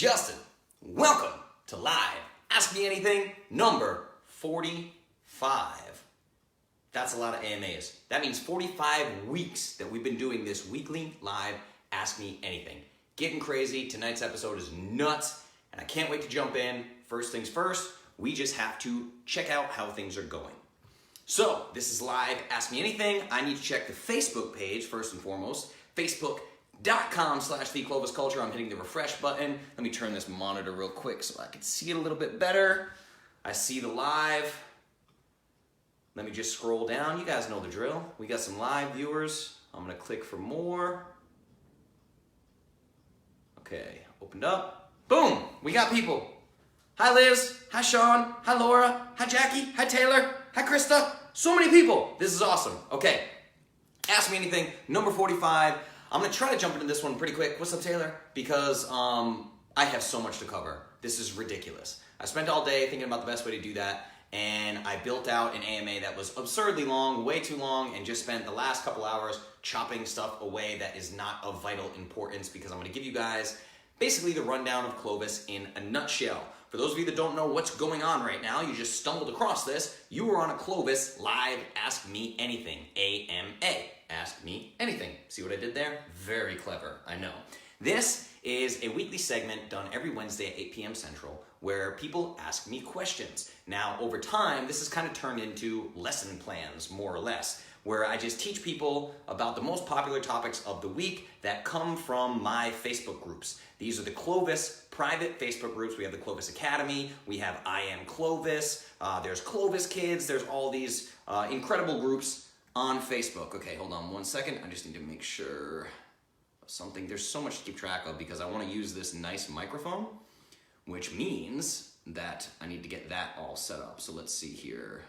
Justin. Welcome to Live Ask Me Anything number 45. That's a lot of AMAs. That means 45 weeks that we've been doing this weekly Live Ask Me Anything. Getting crazy. Tonight's episode is nuts, and I can't wait to jump in. First things first, we just have to check out how things are going. So, this is Live Ask Me Anything. I need to check the Facebook page first and foremost. Facebook.com/TheClovisCulture. I'm hitting the refresh button. Let me turn this monitor real quick so I can see it a little bit better. I see the live. Let me just scroll down. You guys know the drill. We got some live viewers. I'm going to click for more. Okay, opened up. Boom! We got people. Hi Liz. Hi Sean. Hi Laura. Hi Jackie. Hi Taylor. Hi Krista. So many people. This is awesome. Okay, Ask Me Anything, number 45. I'm going to try to jump into this one pretty quick. What's up, Taylor? Because I have so much to cover. This is ridiculous. I spent all day thinking about the best way to do that, and I built out an AMA that was absurdly long, way too long, and just spent the last couple hours chopping stuff away that is not of vital importance, because I'm going to give you guys basically the rundown of Clovis in a nutshell. For those of you that don't know what's going on right now, you just stumbled across this. You were on a Clovis Live Ask Me Anything, AMA. Ask Me Anything. See what I did there? Very clever, I know. This is a weekly segment done every Wednesday at 8 p.m. Central where people ask me questions. Now, over time, this has kind of turned into lesson plans, more or less, where I just teach people about the most popular topics of the week that come from my Facebook groups. These are the Clovis private Facebook groups. We have the Clovis Academy. We have I Am Clovis. There's Clovis Kids. There's all these incredible groups on Facebook. Okay, hold on one second. I just need to make sure of something. There's so much to keep track of because I want to use this nice microphone, which means that I need to get that all set up. So let's see here.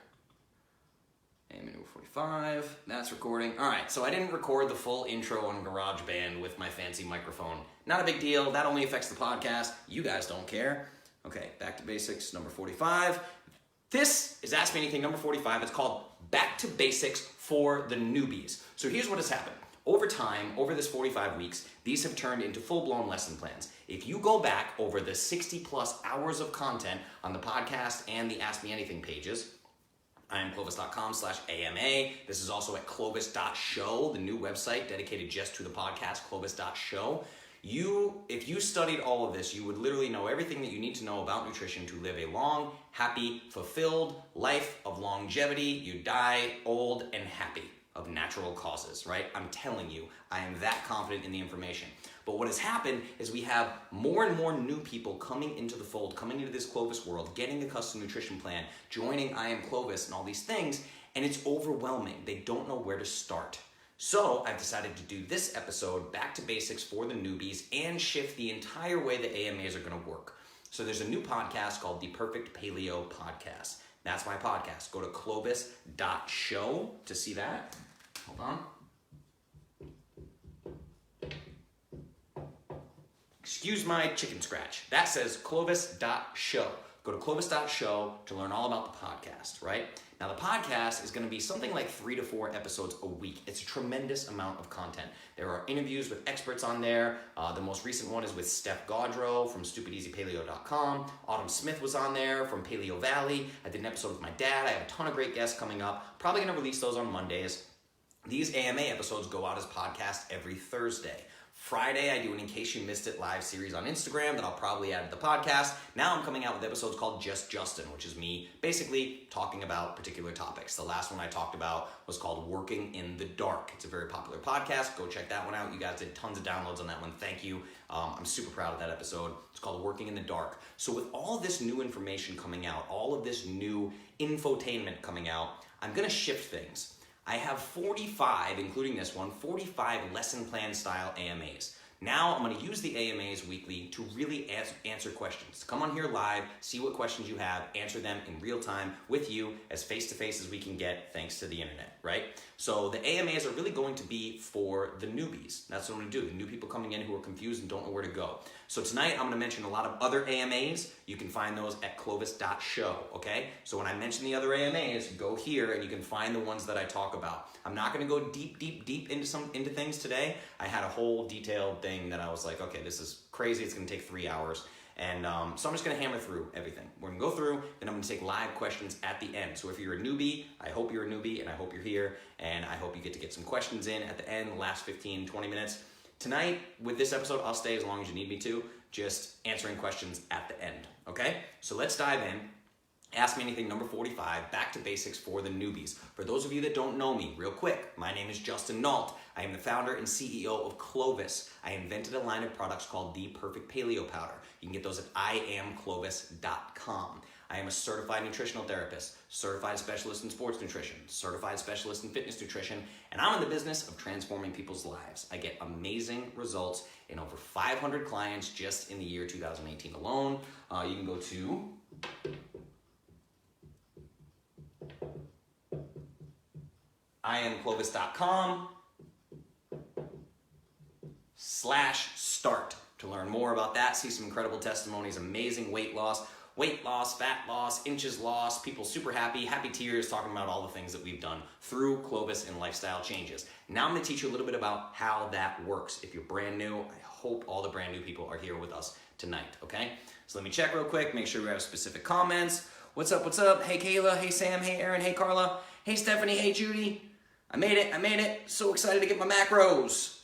AMA number 45, that's recording. All right, so I didn't record the full intro on GarageBand with my fancy microphone. Not a big deal, that only affects the podcast. You guys don't care. Okay, back to basics, number 45. This is Ask Me Anything number 45. It's called Back to Basics for the Newbies. So here's what has happened. Over time, over this 45 weeks, these have turned into full-blown lesson plans. If you go back over the 60-plus hours of content on the podcast and the Ask Me Anything pages, IamClovis.com/AMA. This is also at Clovis.show, the new website dedicated just to the podcast, Clovis.show. If you studied all of this, you would literally know everything that you need to know about nutrition to live a long, happy, fulfilled life of longevity. You die old and happy of natural causes, right? I'm telling you, I am that confident in the information. But what has happened is we have more and more new people coming into the fold, coming into this Clovis world, getting the custom nutrition plan, joining I Am Clovis and all these things, and it's overwhelming. They don't know where to start. So I've decided to do this episode, Back to Basics for the Newbies, and shift the entire way the AMAs are going to work. So there's a new podcast called the Perfect Paleo Podcast. That's my podcast. Go to Clovis.show to see that. Hold on. Excuse my chicken scratch. That says Clovis.show. Go to Clovis.show to learn all about the podcast, right? Now, the podcast is going to be something like 3 to 4 episodes a week. It's a tremendous amount of content. There are interviews with experts on there. The most recent one is with Steph Gaudreau from StupidEasyPaleo.com. Autumn Smith was on there from Paleo Valley. I did an episode with my dad. I have a ton of great guests coming up. Probably going to release those on Mondays. These AMA episodes go out as podcasts every Thursday. Friday, I do an In Case You Missed It live series on Instagram that I'll probably add to the podcast. Now I'm coming out with episodes called Just Justin, which is me basically talking about particular topics. The last one I talked about was called Working in the Dark. It's a very popular podcast. Go check that one out. You guys did tons of downloads on that one. Thank you. I'm super proud of that episode. It's called Working in the Dark. So with all this new information coming out, all of this new infotainment coming out, I'm going to shift things. I have 45, including this one, 45 lesson plan style AMAs. Now I'm going to use the AMAs weekly to really answer questions. Come on here live, see what questions you have, answer them in real time with you as face-to-face as we can get thanks to the internet, right? So the AMAs are really going to be for the newbies. That's what I'm going to do, the new people coming in who are confused and don't know where to go. So tonight I'm going to mention a lot of other AMAs. You can find those at Clovis.show, okay? So when I mention the other AMAs, go here and you can find the ones that I talk about. I'm not going to go deep into things today. I had a whole detailed thing that I was like, okay, this is crazy. It's going to take 3 hours. And so I'm just gonna hammer through everything. We're gonna go through, then I'm gonna take live questions at the end. So if you're a newbie, I hope you're a newbie and I hope you're here, and I hope you get some questions in at the end, the last 15, 20 minutes. Tonight, with this episode, I'll stay as long as you need me to, just answering questions at the end, okay? So let's dive in. Ask Me Anything number 45, back to basics for the newbies. For those of you that don't know me, real quick, my name is Justin Nault. I am the founder and CEO of Clovis. I invented a line of products called the Perfect Paleo Powder. You can get those at IamClovis.com. I am a certified nutritional therapist, certified specialist in sports nutrition, certified specialist in fitness nutrition, and I'm in the business of transforming people's lives. I get amazing results in over 500 clients just in the year 2018 alone. You can go to IamClovis.com/start to learn more about that, see some incredible testimonies, amazing weight loss, fat loss, inches lost, people super happy, happy tears, talking about all the things that we've done through Clovis and lifestyle changes. Now I'm gonna teach you a little bit about how that works. If you're brand new, I hope all the brand new people are here with us tonight, okay? So let me check real quick, make sure we have specific comments. What's up, what's up? Hey Kayla, hey Sam, hey Aaron, hey Carla, hey Stephanie, hey Judy. I made it. So excited to get my macros.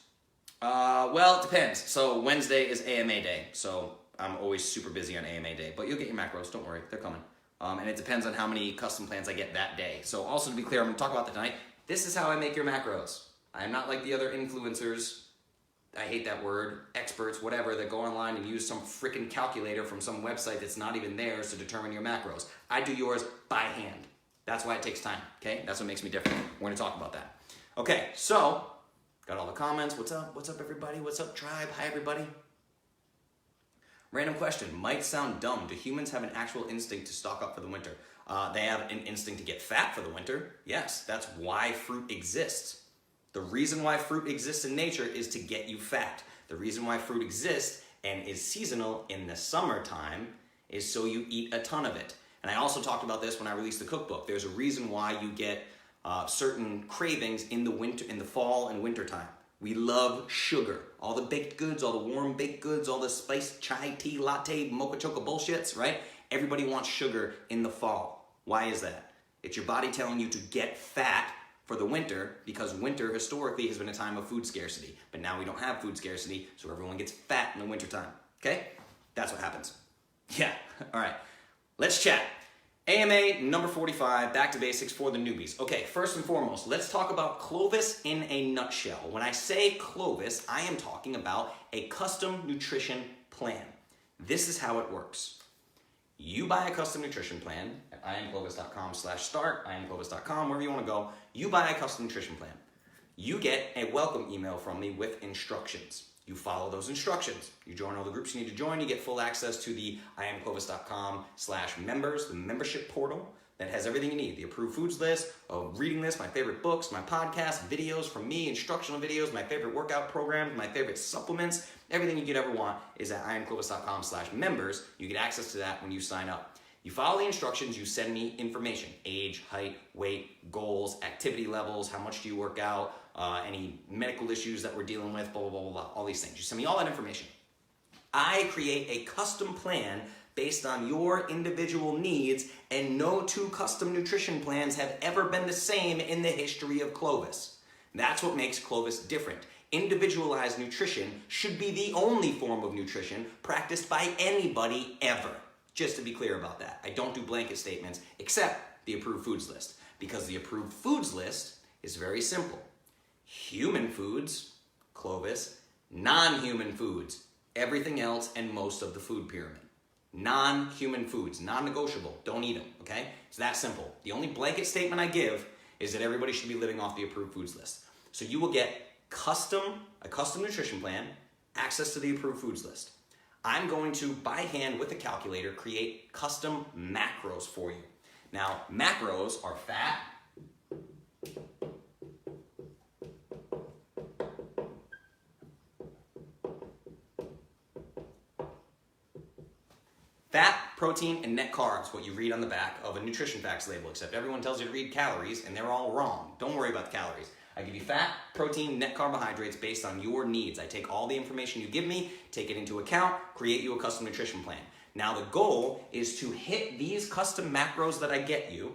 Well, it depends. So Wednesday is AMA day, so I'm always super busy on AMA day, but you'll get your macros, don't worry, they're coming. And it depends on how many custom plans I get that day. So also to be clear, I'm gonna talk about that tonight. This is how I make your macros. I'm not like the other influencers, I hate that word, experts, whatever, that go online and use some freaking calculator from some website that's not even theirs to determine your macros. I do yours by hand. That's why it takes time, okay? That's what makes me different. We're gonna talk about that. Okay, so, got all the comments. What's up everybody? What's up tribe? Hi everybody. Random question, might sound dumb. Do humans have an actual instinct to stock up for the winter? They have an instinct to get fat for the winter. Yes, that's why fruit exists. The reason why fruit exists in nature is to get you fat. The reason why fruit exists and is seasonal in the summertime is so you eat a ton of it. And I also talked about this when I released the cookbook. There's a reason why you get certain cravings in the winter, in the fall and winter time. We love sugar. All the baked goods, all the warm baked goods, all the spiced chai tea, latte, mocha choca bullshits, right? Everybody wants sugar in the fall. Why is that? It's your body telling you to get fat for the winter, because winter historically has been a time of food scarcity. But now we don't have food scarcity, so everyone gets fat in the winter time. Okay? That's what happens. Yeah, all right. Let's chat. AMA number 45, back to basics for the newbies. Okay, first and foremost, let's talk about Clovis in a nutshell. When I say Clovis, I am talking about a custom nutrition plan. This is how it works. You buy a custom nutrition plan at IamClovis.com/start, IamClovis.com, wherever you want to go. You buy a custom nutrition plan. You get a welcome email from me with instructions. You follow those instructions. You join all the groups you need to join. You get full access to the IamClovis.com/members, the membership portal that has everything you need. The approved foods list, a reading list, my favorite books, my podcasts, videos from me, instructional videos, my favorite workout programs, my favorite supplements. Everything you could ever want is at IamClovis.com/members. You get access to that when you sign up. You follow the instructions, you send me information, age, height, weight, goals, activity levels, how much do you work out, any medical issues that we're dealing with, blah, blah, blah, blah, all these things. You send me all that information. I create a custom plan based on your individual needs, and no two custom nutrition plans have ever been the same in the history of Clovis. That's what makes Clovis different. Individualized nutrition should be the only form of nutrition practiced by anybody ever. Just to be clear about that. I don't do blanket statements except the approved foods list, because the approved foods list is very simple. Human foods, Clovis, non-human foods, everything else and most of the food pyramid. Non-human foods, non-negotiable, don't eat them, okay? It's that simple. The only blanket statement I give is that everybody should be living off the approved foods list. So you will get a custom nutrition plan, access to the approved foods list. I'm going to, by hand with a calculator, create custom macros for you. Now, macros are fat, protein, and net carbs, what you read on the back of a nutrition facts label, except everyone tells you to read calories, and they're all wrong. Don't worry about the calories. I give you fat, protein, net carbohydrates based on your needs. I take all the information you give me, take it into account, create you a custom nutrition plan. Now the goal is to hit these custom macros that I get you.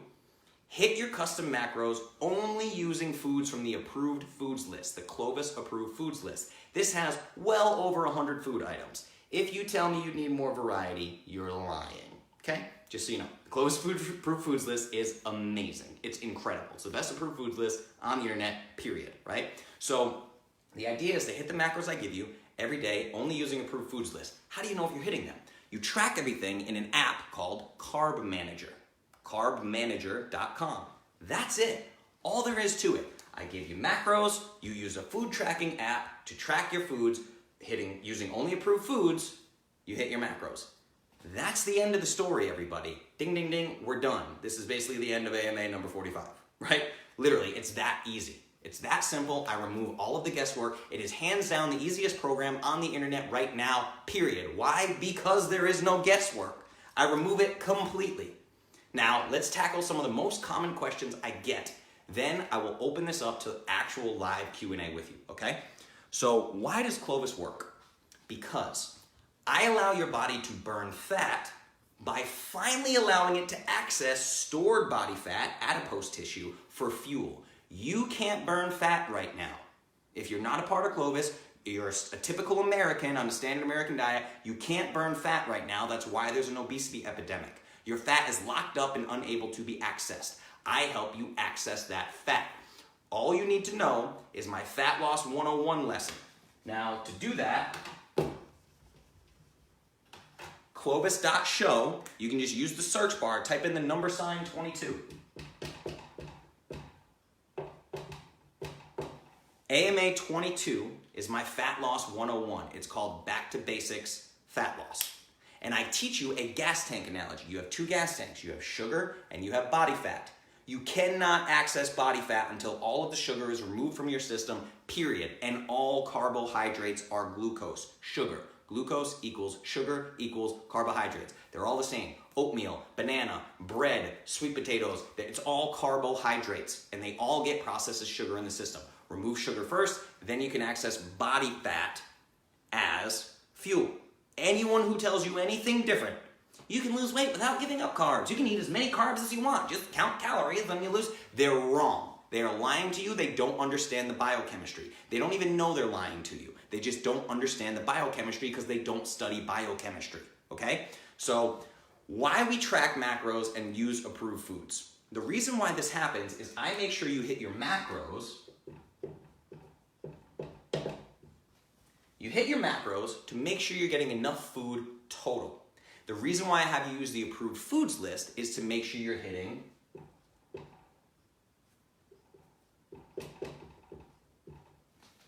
Hit your custom macros only using foods from the approved foods list, the Clovis approved foods list. This has well over 100 food items. If you tell me you need more variety, you're lying, okay? Just so you know, the Clovis approved foods list is amazing. It's incredible. It's the best approved foods list on the internet, period, right? So the idea is to hit the macros I give you every day, only using approved foods list. How do you know if you're hitting them? You track everything in an app called Carb Manager, carbmanager.com. That's it. All there is to it. I give you macros, you use a food tracking app to track your foods, using only approved foods, you hit your macros. That's the end of the story, everybody. Ding, ding, ding, we're done. This is basically the end of AMA number 45, right? Literally, it's that easy. It's that simple. I remove all of the guesswork. It is hands down the easiest program on the internet right now, period. Why? Because there is no guesswork. I remove it completely. Now, let's tackle some of the most common questions I get. Then I will open this up to actual live Q&A with you, okay? So why does Clovis work? Because I allow your body to burn fat by finally allowing it to access stored body fat, adipose tissue, for fuel. You can't burn fat right now. If you're not a part of Clovis, you're a typical American on a standard American diet, you can't burn fat right now. That's why there's an obesity epidemic. Your fat is locked up and unable to be accessed. I help you access that fat. All you need to know is my Fat Loss 101 lesson. Now, to do that, Clovis.show, you can just use the search bar, type in the number sign 22. AMA 22 is my Fat Loss 101. It's called Back to Basics Fat Loss. And I teach you a gas tank analogy. You have two gas tanks. You have sugar and you have body fat. You cannot access body fat until all of the sugar is removed from your system, period. And all carbohydrates are glucose, sugar. Glucose equals sugar equals carbohydrates. They're all the same. Oatmeal, banana, bread, sweet potatoes. It's all carbohydrates. And they all get processed as sugar in the system. Remove sugar first, then you can access body fat as fuel. Anyone who tells you anything different, you can lose weight without giving up carbs. You can eat as many carbs as you want. Just count calories, then you lose. They're wrong. They are lying to you. They don't understand the biochemistry. They don't even know they're lying to you. They just don't understand the biochemistry because they don't study biochemistry, okay? So why we track macros and use approved foods. The reason why this happens is I make sure you hit your macros. You hit your macros to make sure you're getting enough food total. The reason why I have you use the approved foods list is to make sure you're hitting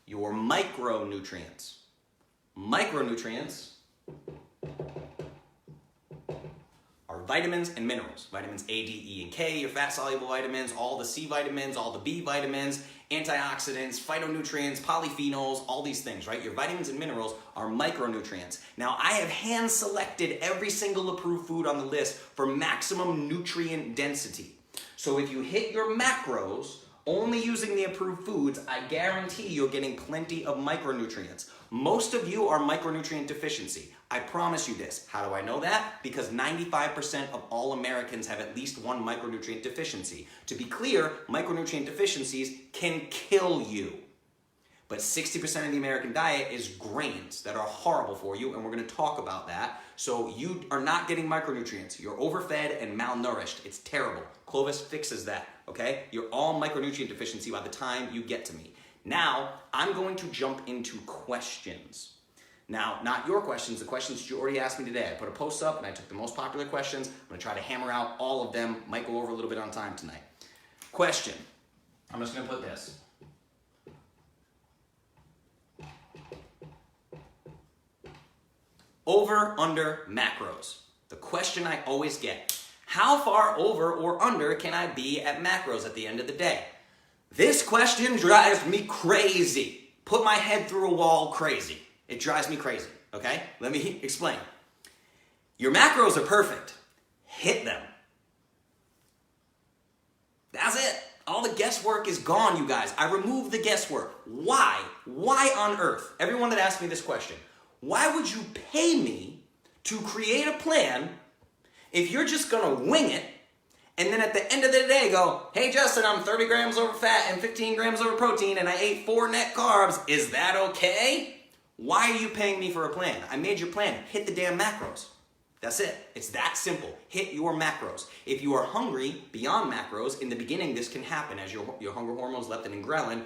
your micronutrients. Micronutrients are vitamins and minerals. Vitamins A, D, E, and K, your fat-soluble vitamins, all the C vitamins, all the B vitamins, antioxidants, phytonutrients, polyphenols, all these things, right? Your vitamins and minerals are micronutrients. Now, I have hand-selected every single approved food on the list for maximum nutrient density. So if you hit your macros only using the approved foods, I guarantee you're getting plenty of micronutrients. Most of you are micronutrient deficiency. I promise you this. How do I know that? Because 95% of all Americans have at least one micronutrient deficiency. To be clear, micronutrient deficiencies can kill you. But 60% of the American diet is grains that are horrible for you, and we're going to talk about that. So you are not getting micronutrients. You're overfed and malnourished. It's terrible. Clovis fixes that, okay? You're all micronutrient deficiency by the time you get to me. Now, I'm going to jump into questions. Now, not your questions, the questions that you already asked me today. I put a post up and I took the most popular questions. I'm going to try to hammer out all of them. Might go over a little bit on time tonight. Question. I'm just going to put this. Over, under, macros. The question I always get. How far over or under can I be at macros at the end of the day? This question drives me crazy. Put my head through a wall crazy. It drives me crazy, okay? Let me explain. Your macros are perfect. Hit them. That's it. All the guesswork is gone, you guys. I removed the guesswork. Why? Why on earth? Everyone that asked me this question, why would you pay me to create a plan if you're just gonna wing it, and then at the end of the day go, hey Justin, I'm 30 grams over fat and 15 grams over protein and I ate 4 net carbs. Is that okay? Why are you paying me for a plan? I made your plan. Hit the damn macros. That's it. It's that simple. Hit your macros. If you are hungry beyond macros, in the beginning this can happen as your hunger hormones, leptin and ghrelin,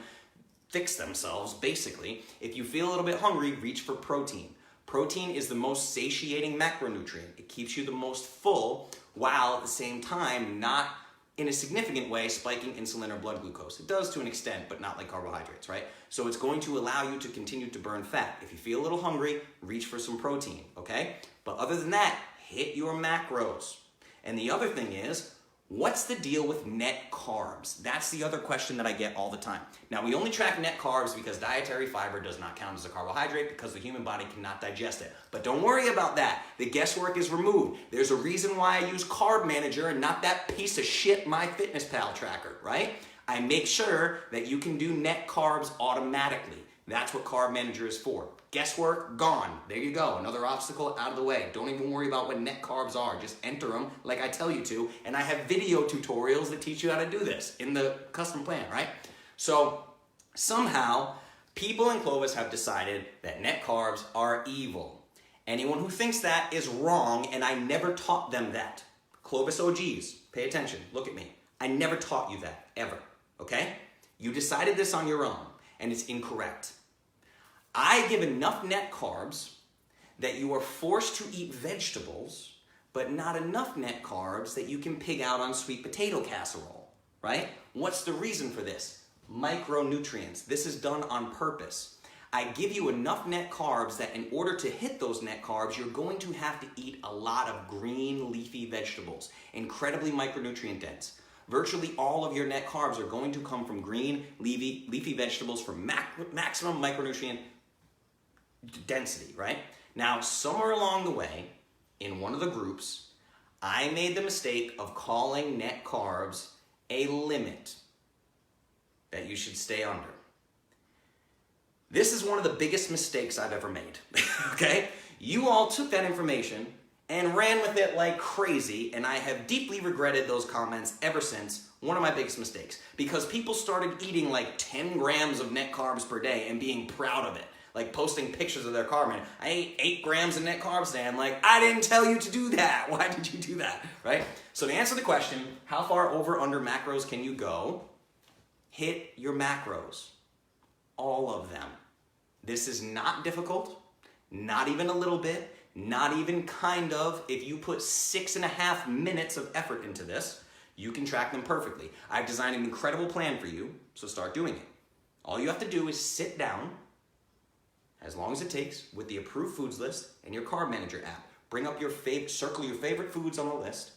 fix themselves, basically. If you feel a little bit hungry, reach for protein. Protein is the most satiating macronutrient. It keeps you the most full while at the same time not in a significant way spiking insulin or blood glucose. It does to an extent, but not like carbohydrates, right? So it's going to allow you to continue to burn fat. If you feel a little hungry, reach for some protein, okay? But other than that, hit your macros. And the other thing is, what's the deal with net carbs? That's the other question that I get all the time. Now, we only track net carbs because dietary fiber does not count as a carbohydrate because the human body cannot digest it. But don't worry about that. The guesswork is removed. There's a reason why I use Carb Manager and not that piece of shit MyFitnessPal tracker, right? I make sure that you can do net carbs automatically. That's what Carb Manager is for. Guesswork, gone. There you go. Another obstacle out of the way. Don't even worry about what net carbs are. Just enter them like I tell you to. And I have video tutorials that teach you how to do this in the custom plan, right? So somehow, people in Clovis have decided that net carbs are evil. Anyone who thinks that is wrong, and I never taught them that. Clovis OGs, pay attention. Look at me. I never taught you that, ever. Okay? You decided this on your own, and it's incorrect. I give enough net carbs that you are forced to eat vegetables, but not enough net carbs that you can pig out on sweet potato casserole, right? What's the reason for this? Micronutrients. This is done on purpose. I give you enough net carbs that in order to hit those net carbs, you're going to have to eat a lot of green leafy vegetables, incredibly micronutrient dense. Virtually all of your net carbs are going to come from green leafy vegetables for maximum micronutrient density, right? Now, somewhere along the way, in one of the groups, I made the mistake of calling net carbs a limit that you should stay under. This is one of the biggest mistakes I've ever made, okay? You all took that information and ran with it like crazy, and I have deeply regretted those comments ever since. One of my biggest mistakes, because people started eating like 10 grams of net carbs per day and being proud of it. Like posting pictures of their carb, man. I ate 8 grams of net carbs today. I'm like, I didn't tell you to do that. Why did you do that, right? So to answer the question, how far over under macros can you go? Hit your macros. All of them. This is not difficult, not even a little bit, not even kind of. If you put 6.5 minutes of effort into this, you can track them perfectly. I've designed an incredible plan for you, so start doing it. All you have to do is sit down, as long as it takes, with the approved foods list and your Carb Manager app. Bring up your circle your favorite foods on the list.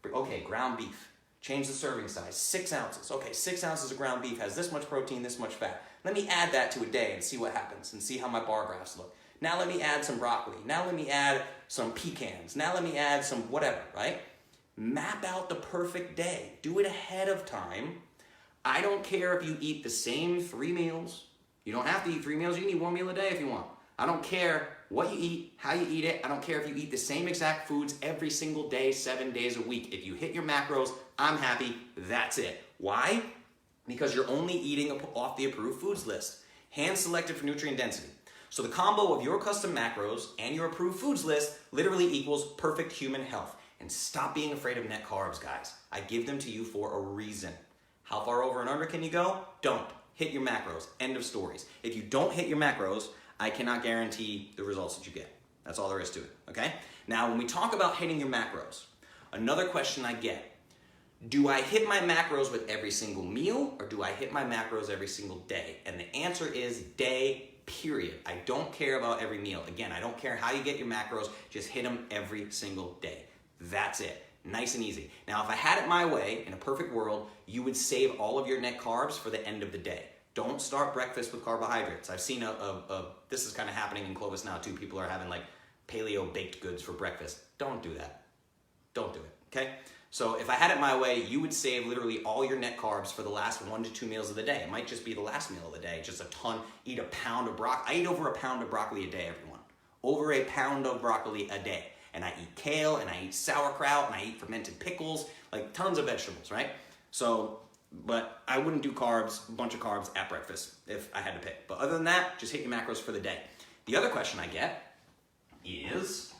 Okay, ground beef. Change the serving size, 6 ounces. Okay, 6 ounces of ground beef has this much protein, this much fat. Let me add that to a day and see what happens and see how my bar graphs look. Now let me add some broccoli. Now let me add some pecans. Now let me add some whatever, right? Map out the perfect day. Do it ahead of time. I don't care if you eat the same 3 meals. You don't have to eat 3 meals. You can eat 1 meal a day if you want. I don't care what you eat, how you eat it. I don't care if you eat the same exact foods every single day, 7 days a week. If you hit your macros, I'm happy. That's it. Why? Because you're only eating off the approved foods list. Hand selected for nutrient density. So the combo of your custom macros and your approved foods list literally equals perfect human health. And stop being afraid of net carbs, guys. I give them to you for a reason. How far over and under can you go? Don't. Hit your macros. End of stories. If you don't hit your macros, I cannot guarantee the results that you get. That's all there is to it, okay? Now, when we talk about hitting your macros, another question I get, do I hit my macros with every single meal, or do I hit my macros every single day? And the answer is day, period. I don't care about every meal. Again, I don't care how you get your macros, just hit them every single day. That's it. Nice and easy. Now, if I had it my way, in a perfect world, you would save all of your net carbs for the end of the day. Don't start breakfast with carbohydrates. I've seen this is kind of happening in Clovis now too. People are having like paleo baked goods for breakfast. Don't do that. Don't do it, okay? So if I had it my way, you would save literally all your net carbs for the last 1 to 2 meals of the day. It might just be the last meal of the day, just a ton. Eat a pound of broccoli. I eat over a pound of broccoli a day, everyone. Over a pound of broccoli a day. And I eat kale, and I eat sauerkraut, and I eat fermented pickles, like tons of vegetables, right? So, but I wouldn't do carbs, a bunch of carbs at breakfast if I had to pick. But other than that, just hit your macros for the day. The other question I get is,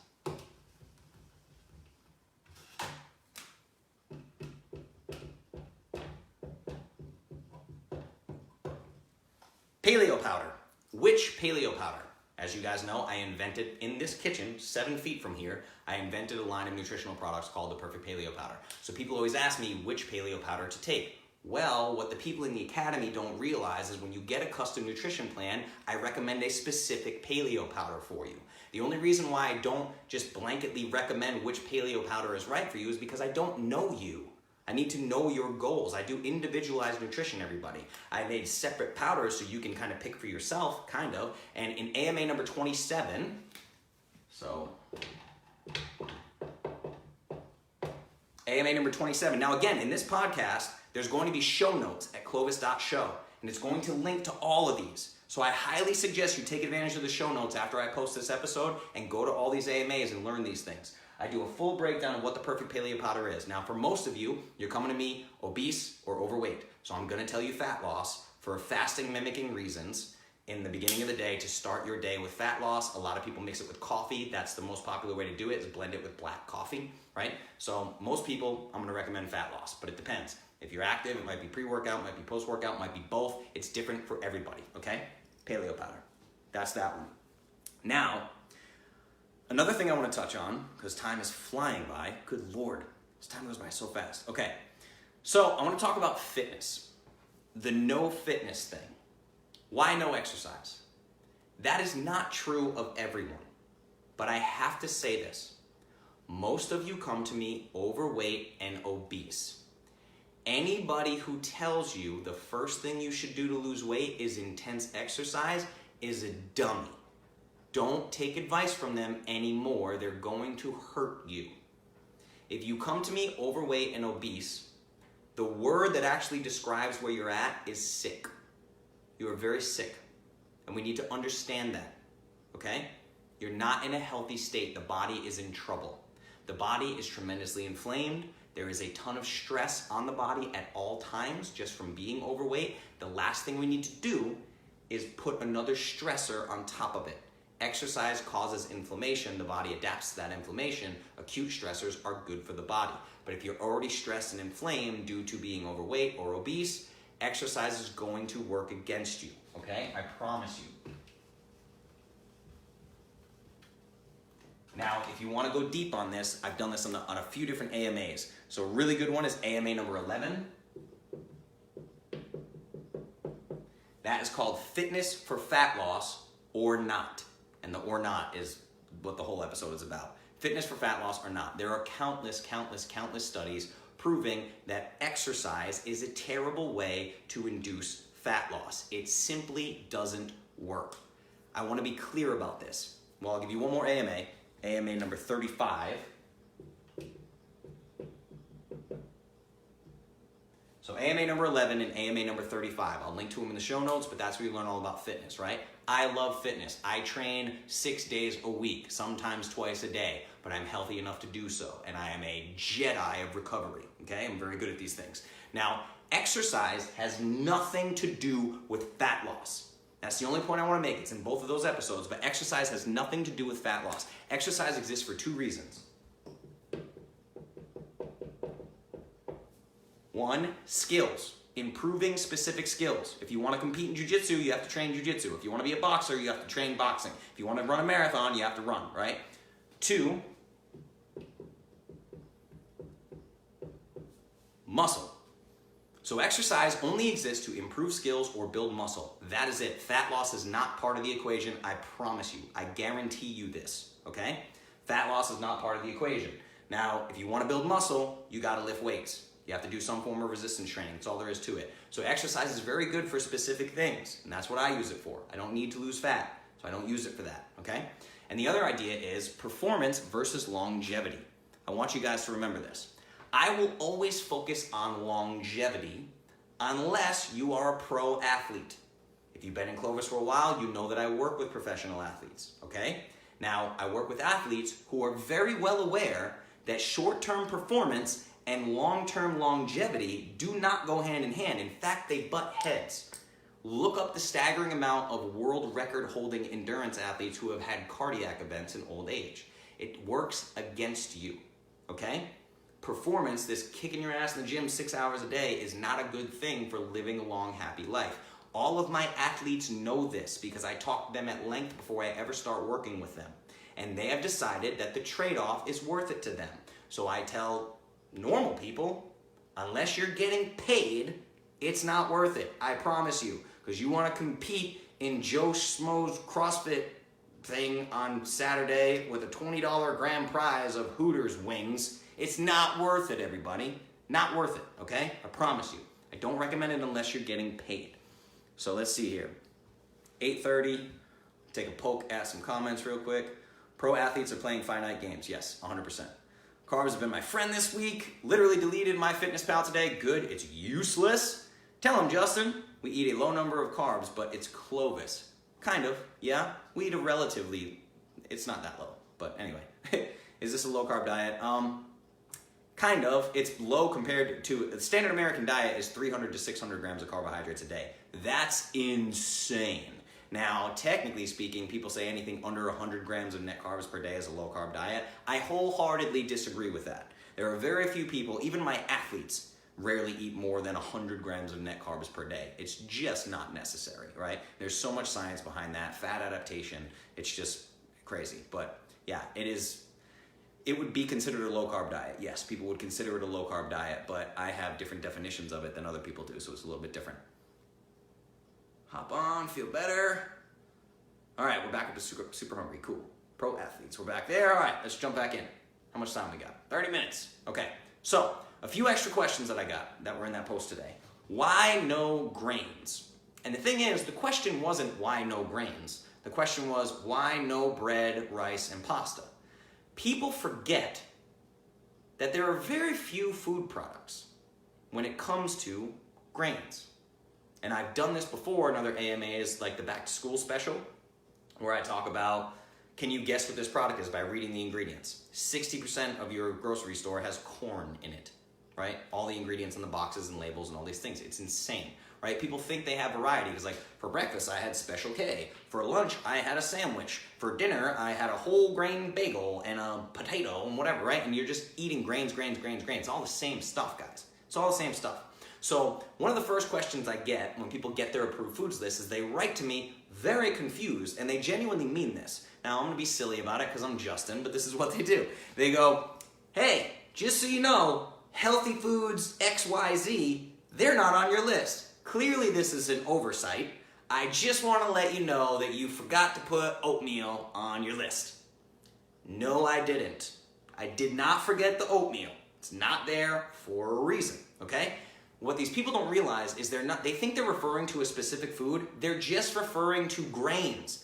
paleo powder. Which paleo powder? As you guys know, I invented in this kitchen, 7 feet from here, I invented a line of nutritional products called the Perfect Paleo Powder. So people always ask me which paleo powder to take. Well, what the people in the academy don't realize is when you get a custom nutrition plan, I recommend a specific paleo powder for you. The only reason why I don't just blanketly recommend which paleo powder is right for you is because I don't know you. I need to know your goals. I do individualized nutrition, everybody. I made separate powders so you can kind of pick for yourself, kind of. And in AMA number 27, so AMA number 27. Now again, in this podcast, there's going to be show notes at clovis.show, and it's going to link to all of these. So I highly suggest you take advantage of the show notes after I post this episode and go to all these AMAs and learn these things. I do a full breakdown of what the Perfect Paleo Powder is. Now, for most of you, you're coming to me obese or overweight. So I'm gonna tell you fat loss for fasting mimicking reasons in the beginning of the day to start your day with fat loss. A lot of people mix it with coffee. That's the most popular way to do it, is blend it with black coffee, right? So most people, I'm gonna recommend fat loss, but it depends. If you're active, it might be pre-workout, it might be post-workout, it might be both. It's different for everybody, okay? Paleo powder, that's that one. Now, another thing I want to touch on, because time is flying by, good Lord, this time goes by so fast. Okay, so I want to talk about fitness, the no fitness thing. Why no exercise? That is not true of everyone, but I have to say this. Most of you come to me overweight and obese. Anybody who tells you the first thing you should do to lose weight is intense exercise is a dummy. Don't take advice from them anymore. They're going to hurt you. If you come to me overweight and obese, the word that actually describes where you're at is sick. You are very sick, and we need to understand that, okay? You're not in a healthy state. The body is in trouble. The body is tremendously inflamed. There is a ton of stress on the body at all times just from being overweight. The last thing we need to do is put another stressor on top of it. Exercise causes inflammation. The body adapts to that inflammation. Acute stressors are good for the body. But if you're already stressed and inflamed due to being overweight or obese, exercise is going to work against you, okay? I promise you. Now, if you want to go deep on this, I've done this on a few different AMAs. So a really good one is AMA number 11. That is called Fitness for Fat Loss or Not. And the or not is what the whole episode is about. Fitness for fat loss or not. There are countless studies proving that exercise is a terrible way to induce fat loss. It simply doesn't work. I want to be clear about this. Well, I'll give you one more AMA. AMA number 35. So AMA number 11 and AMA number 35. I'll link to them in the show notes, but that's where you learn all about fitness, right? I love fitness. I train 6 days a week, sometimes twice a day, but I'm healthy enough to do so, and I am a Jedi of recovery, okay? I'm very good at these things. Now, exercise has nothing to do with fat loss. That's the only point I want to make. It's in both of those episodes, but exercise has nothing to do with fat loss. Exercise exists for 2 reasons. 1, skills. Improving specific skills. If you want to compete in jiu-jitsu, you have to train jiu-jitsu. If you want to be a boxer, you have to train boxing. If you want to run a marathon, you have to run, right? 2, muscle. So exercise only exists to improve skills or build muscle. That is it. Fat loss is not part of the equation. I promise you. I guarantee you this, okay? Fat loss is not part of the equation. Now, if you want to build muscle, you got to lift weights. You have to do some form of resistance training. That's all there is to it. So exercise is very good for specific things, and that's what I use it for. I don't need to lose fat, so I don't use it for that, okay? And the other idea is performance versus longevity. I want you guys to remember this. I will always focus on longevity unless you are a pro athlete. If you've been in Clovis for a while, you know that I work with professional athletes, okay? Now, I work with athletes who are very well aware that short-term performance and long-term longevity do not go hand in hand. In fact, they butt heads. Look up the staggering amount of world record-holding endurance athletes who have had cardiac events in old age. It works against you, okay? Performance, this kicking your ass in the gym 6 hours a day, is not a good thing for living a long, happy life. All of my athletes know this because I talk to them at length before I ever start working with them. And they have decided that the trade-off is worth it to them. So I tell normal people, unless you're getting paid, it's not worth it. I promise you. Because you want to compete in Joe Schmo's CrossFit thing on Saturday with a $20 grand prize of Hooters wings. It's not worth it, everybody. Not worth it, okay? I promise you. I don't recommend it unless you're getting paid. So let's see here. 8:30, take a poke at some comments real quick. Pro athletes are playing finite games. Yes, 100%. Carbs have been my friend this week. Literally deleted MyFitnessPal today. Good, it's useless. Tell him, Justin, we eat a low number of carbs, but it's Clovis. Kind of, yeah. We eat a relatively, it's not that low, but anyway. Is this a low carb diet? Kind of. It's low compared to, the standard American diet is 300 to 600 grams of carbohydrates a day. That's insane. Now, technically speaking, people say anything under 100 grams of net carbs per day is a low carb diet. I wholeheartedly disagree with that. There are very few people, even my athletes, rarely eat more than 100 grams of net carbs per day. It's just not necessary, right? There's so much science behind that, fat adaptation. It's just crazy. But yeah, it would be considered a low carb diet. Yes, people would consider it a low carb diet, but I have different definitions of it than other people do, so it's a little bit different. Hop on, feel better. All right, we're back up to super hungry. Cool. Pro athletes, we're back there. All right, let's jump back in. How much time we got? 30 minutes. Okay, so a few extra questions that I got that were in that post today. Why no grains? And the thing is, the question wasn't why no grains. The question was why no bread, rice, and pasta? People forget that there are very few food products when it comes to grains. And I've done this before in other AMAs, like the back to school special, where I talk about, can you guess what this product is by reading the ingredients? 60% of your grocery store has corn in it, right? All the ingredients on the boxes and labels and all these things. It's insane, right? People think they have variety because, like, for breakfast I had Special K. For lunch I had a sandwich. For dinner I had a whole grain bagel and a potato and whatever, right? And you're just eating grains. It's all the same stuff, guys. It's all the same stuff. So one of the first questions I get when people get their approved foods list is they write to me very confused, and they genuinely mean this. Now, I'm going to be silly about it because I'm Justin, but this is what they do. They go, hey, just so you know, healthy foods XYZ, they're not on your list. Clearly this is an oversight. I just want to let you know that you forgot to put oatmeal on your list. No, I didn't. I did not forget the oatmeal. It's not there for a reason, okay? What these people don't realize is they think they're referring to a specific food. They're just referring to grains.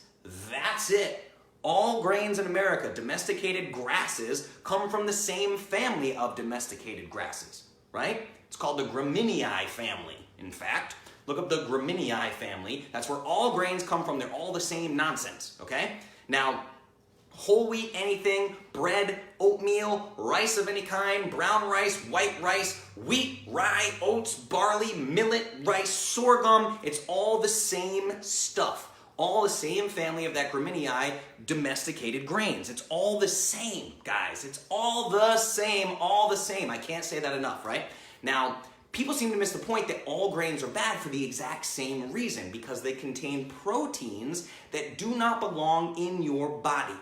That's it. All grains in America, domesticated grasses, come from the same family of domesticated grasses, right? It's called the Gramineae family, in fact. Look up the Gramineae family. That's where all grains come from. They're all the same nonsense, okay? Now, whole wheat anything, bread, oatmeal, rice of any kind, brown rice, white rice, wheat, rye, oats, barley, millet, rice, sorghum, it's all the same stuff. All the same family of that Gramineae domesticated grains. It's all the same, guys. It's all the same, all the same. I can't say that enough, right? Now, people seem to miss the point that all grains are bad for the exact same reason, because they contain proteins that do not belong in your body.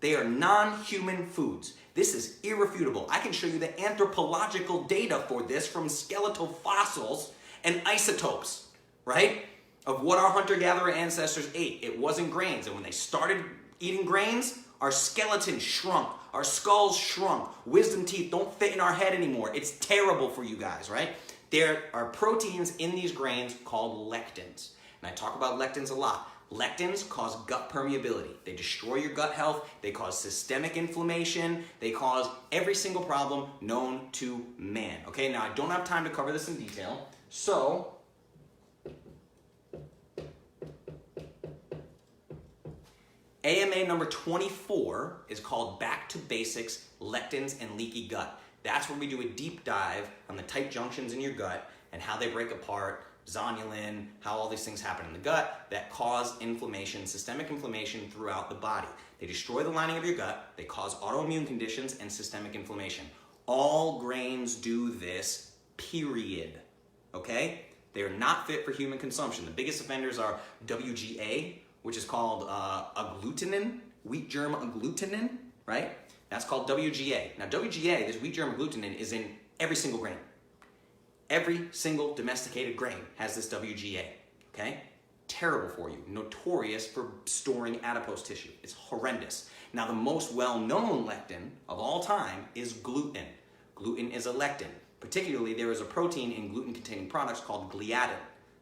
They are non-human foods. This is irrefutable. I can show you the anthropological data for this from skeletal fossils and isotopes, right? Of what our hunter-gatherer ancestors ate. It wasn't grains. And when they started eating grains, our skeleton shrunk. Our skulls shrunk. Wisdom teeth don't fit in our head anymore. It's terrible for you guys, right? There are proteins in these grains called lectins. And I talk about lectins a lot. Lectins cause gut permeability. They destroy your gut health. They cause systemic inflammation. They cause every single problem known to man. Okay, now I don't have time to cover this in detail. So, AMA number 24 is called Back to Basics, Lectins and Leaky Gut. That's where we do a deep dive on the tight junctions in your gut and how they break apart, zonulin, how all these things happen in the gut that cause inflammation, systemic inflammation throughout the body. They destroy the lining of your gut, they cause autoimmune conditions and systemic inflammation. All grains do this, period. Okay? They are not fit for human consumption. The biggest offenders are WGA, which is called agglutinin, wheat germ agglutinin, right? That's called WGA. Now WGA, this wheat germ agglutinin, is in every single grain. Every single domesticated grain has this WGA, okay? Terrible for you, notorious for storing adipose tissue. It's horrendous. Now the most well-known lectin of all time is gluten. Gluten is a lectin. Particularly, there is a protein in gluten-containing products called gliadin,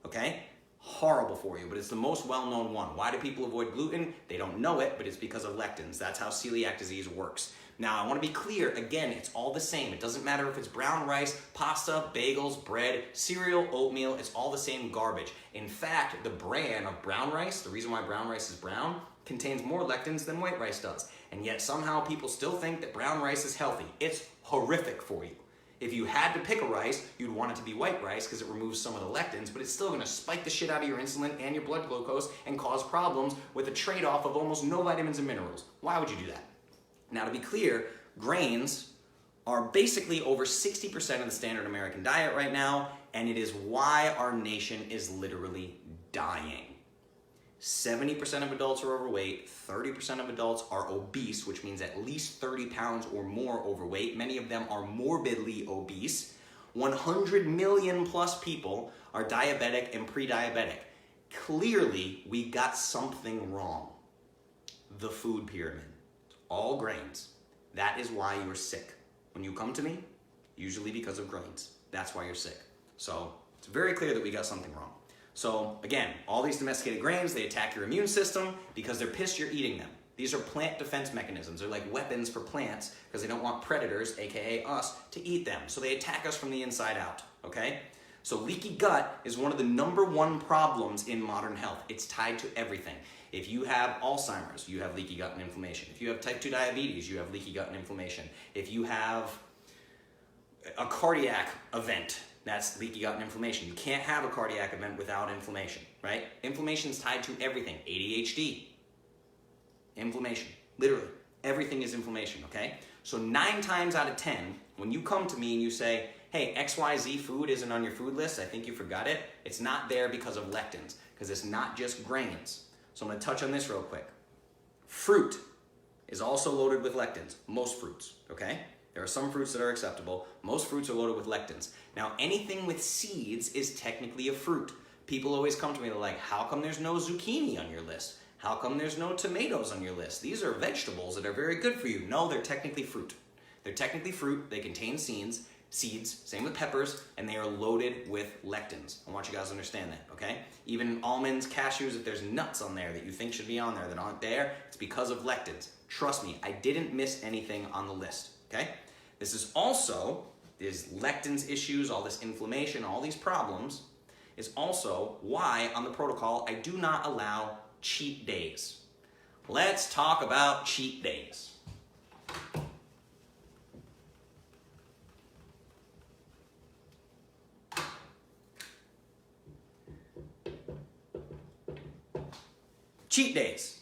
okay? Horrible for you, but it's the most well-known one. Why do people avoid gluten? They don't know it, but it's because of lectins. That's how celiac disease works. Now, I want to be clear, again, it's all the same. It doesn't matter if it's brown rice, pasta, bagels, bread, cereal, oatmeal, it's all the same garbage. In fact, the bran of brown rice, the reason why brown rice is brown, contains more lectins than white rice does. And yet somehow people still think that brown rice is healthy. It's horrific for you. If you had to pick a rice, you'd want it to be white rice because it removes some of the lectins, but it's still going to spike the shit out of your insulin and your blood glucose and cause problems with a trade-off of almost no vitamins and minerals. Why would you do that? Now, to be clear, grains are basically over 60% of the standard American diet right now, and it is why our nation is literally dying. 70% of adults are overweight, 30% of adults are obese, which means at least 30 pounds or more overweight. Many of them are morbidly obese. 100 million plus people are diabetic and pre-diabetic. Clearly, we got something wrong. The food pyramid. All grains. That is why you are sick. When you come to me, usually because of grains. That's why you're sick. So it's very clear that we got something wrong. So again, all these domesticated grains, they attack your immune system because they're pissed you're eating them. These are plant defense mechanisms. They're like weapons for plants because they don't want predators, aka us, to eat them. So they attack us from the inside out, okay? So leaky gut is one of the #1 problems in modern health. It's tied to everything. If you have Alzheimer's, you have leaky gut and inflammation. If you have type 2 diabetes, you have leaky gut and inflammation. If you have a cardiac event, that's leaky gut and inflammation. You can't have a cardiac event without inflammation, right? Inflammation is tied to everything. ADHD, inflammation, literally. Everything is inflammation, okay? So 9 times out of 10, when you come to me and you say, hey, XYZ food isn't on your food list, I think you forgot it, it's not there because of lectins, because it's not just grains. So I'm gonna touch on this real quick. Fruit is also loaded with lectins, most fruits, okay? There are some fruits that are acceptable. Most fruits are loaded with lectins. Now, anything with seeds is technically a fruit. People always come to me, they're like, how come there's no zucchini on your list? How come there's no tomatoes on your list? These are vegetables that are very good for you. No, they're technically fruit. They're technically fruit. They contain seeds, same with peppers, and they are loaded with lectins. I want you guys to understand that, okay? Even almonds, cashews, if there's nuts on there that you think should be on there that aren't there, it's because of lectins. Trust me, I didn't miss anything on the list, okay? This is also, there's lectins issues, all this inflammation, all these problems, is also why on the protocol I do not allow cheat days. Let's talk about cheat days. Cheat days.